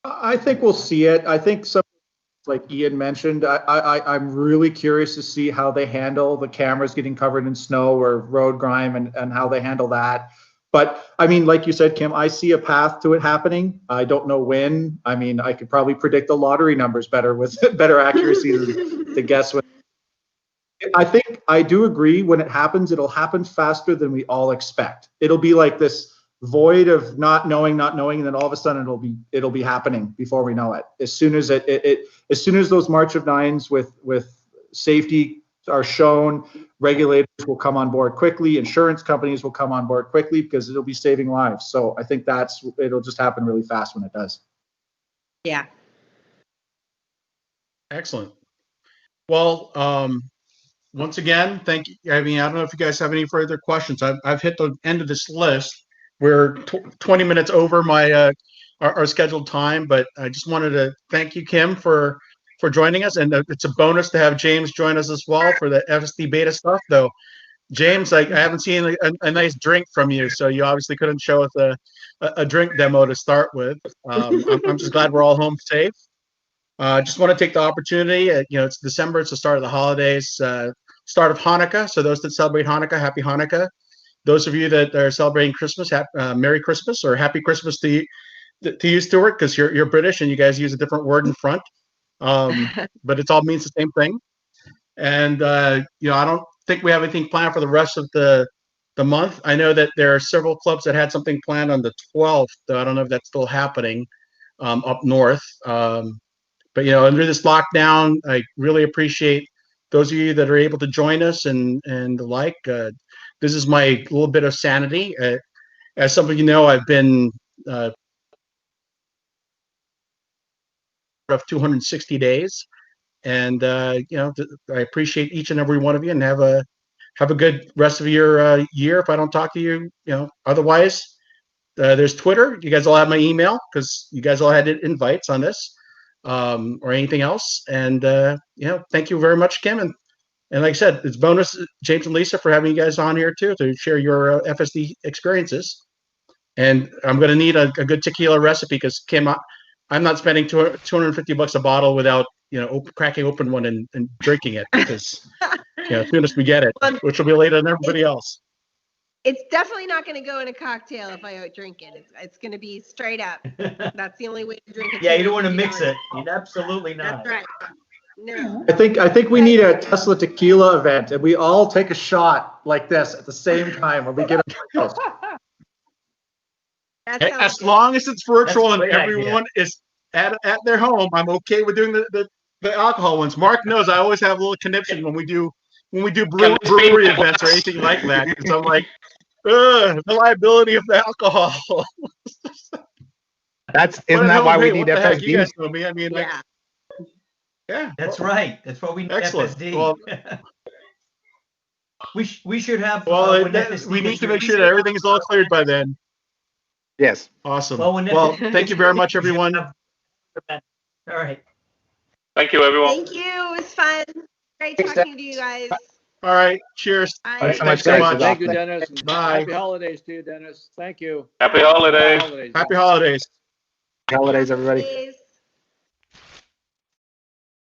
I think we'll see it. I think some, like Ian mentioned, I'm really curious to see how they handle the cameras getting covered in snow or road grime and how they handle that. But I mean, like you said, Kim, I see a path to it happening. I don't know when. I mean, I could probably predict the lottery numbers better with better accuracy to guess what. I think I do agree when it happens, it'll happen faster than we all expect. It'll be like this void of not knowing, and then all of a sudden it'll be happening before we know it. As soon as as soon as those March of Nines with safety are shown, regulators will come on board quickly, insurance companies will come on board quickly because it'll be saving lives. So I think it'll just happen really fast when it does. Yeah. Excellent. Well, once again, thank you. I mean, I don't know if you guys have any further questions. I've hit the end of this list. We're 20 minutes over my our scheduled time, but I just wanted to thank you, Kim, for joining us. And it's a bonus to have James join us as well for the FSD Beta stuff. Though, James, I haven't seen a nice drink from you, so you obviously couldn't show us a drink demo to start with. I'm just glad we're all home safe. Just want to take the opportunity. It's December. It's the start of the holidays. Start of Hanukkah. So those that celebrate Hanukkah, happy Hanukkah. Those of you that are celebrating Christmas, Merry Christmas or Happy Christmas to you, Stuart, because you're British and you guys use a different word in front. But it all means the same thing. And I don't think we have anything planned for the rest of the month. I know that there are several clubs that had something planned on the 12th, though I don't know if that's still happening up north. But under this lockdown, I really appreciate those of you that are able to join us and the like. This is my little bit of sanity. As some of you know, I've been of 260 days, and I appreciate each and every one of you, and have a good rest of your year. If I don't talk to you, otherwise, there's Twitter. You guys all have my email because you guys all had invites on this, or anything else. And thank you very much, Kim. And like I said, it's bonus, James and Lisa, for having you guys on here too to share your FSD experiences. And I'm going to need a good tequila recipe because Kim, I'm not spending $250 a bottle without cracking open one and drinking it, because as soon as we get it, which will be later than everybody else. It's definitely not going to go in a cocktail if I drink it. It's going to be straight up. That's the only way to drink it. Yeah, you don't want to mix it. Absolutely not. That's right. No. I think we need a Tesla tequila event, and we all take a shot like this at the same time when we get a As long as it's virtual and everyone is at their home, I'm okay with doing the alcohol ones. Mark knows I always have a little conniption when we do brewery events or anything like that, because I'm like, the liability of the alcohol. Isn't that why we need FSD? You guys know me. I mean, yeah. That's right. That's why we need Excellent. FSD. Well, we should have. We need to make sure that everything is all cleared by then. Yes. Awesome. Well, thank you very much, everyone. All right. Thank you, everyone. Thank you. It was fun. Great talking to you guys. All right. Cheers. Bye. Thanks so much. Thank you, Dennis. Bye. Happy holidays to you, Dennis. Thank you. Happy holidays. Happy holidays. Holidays, everybody. Holidays.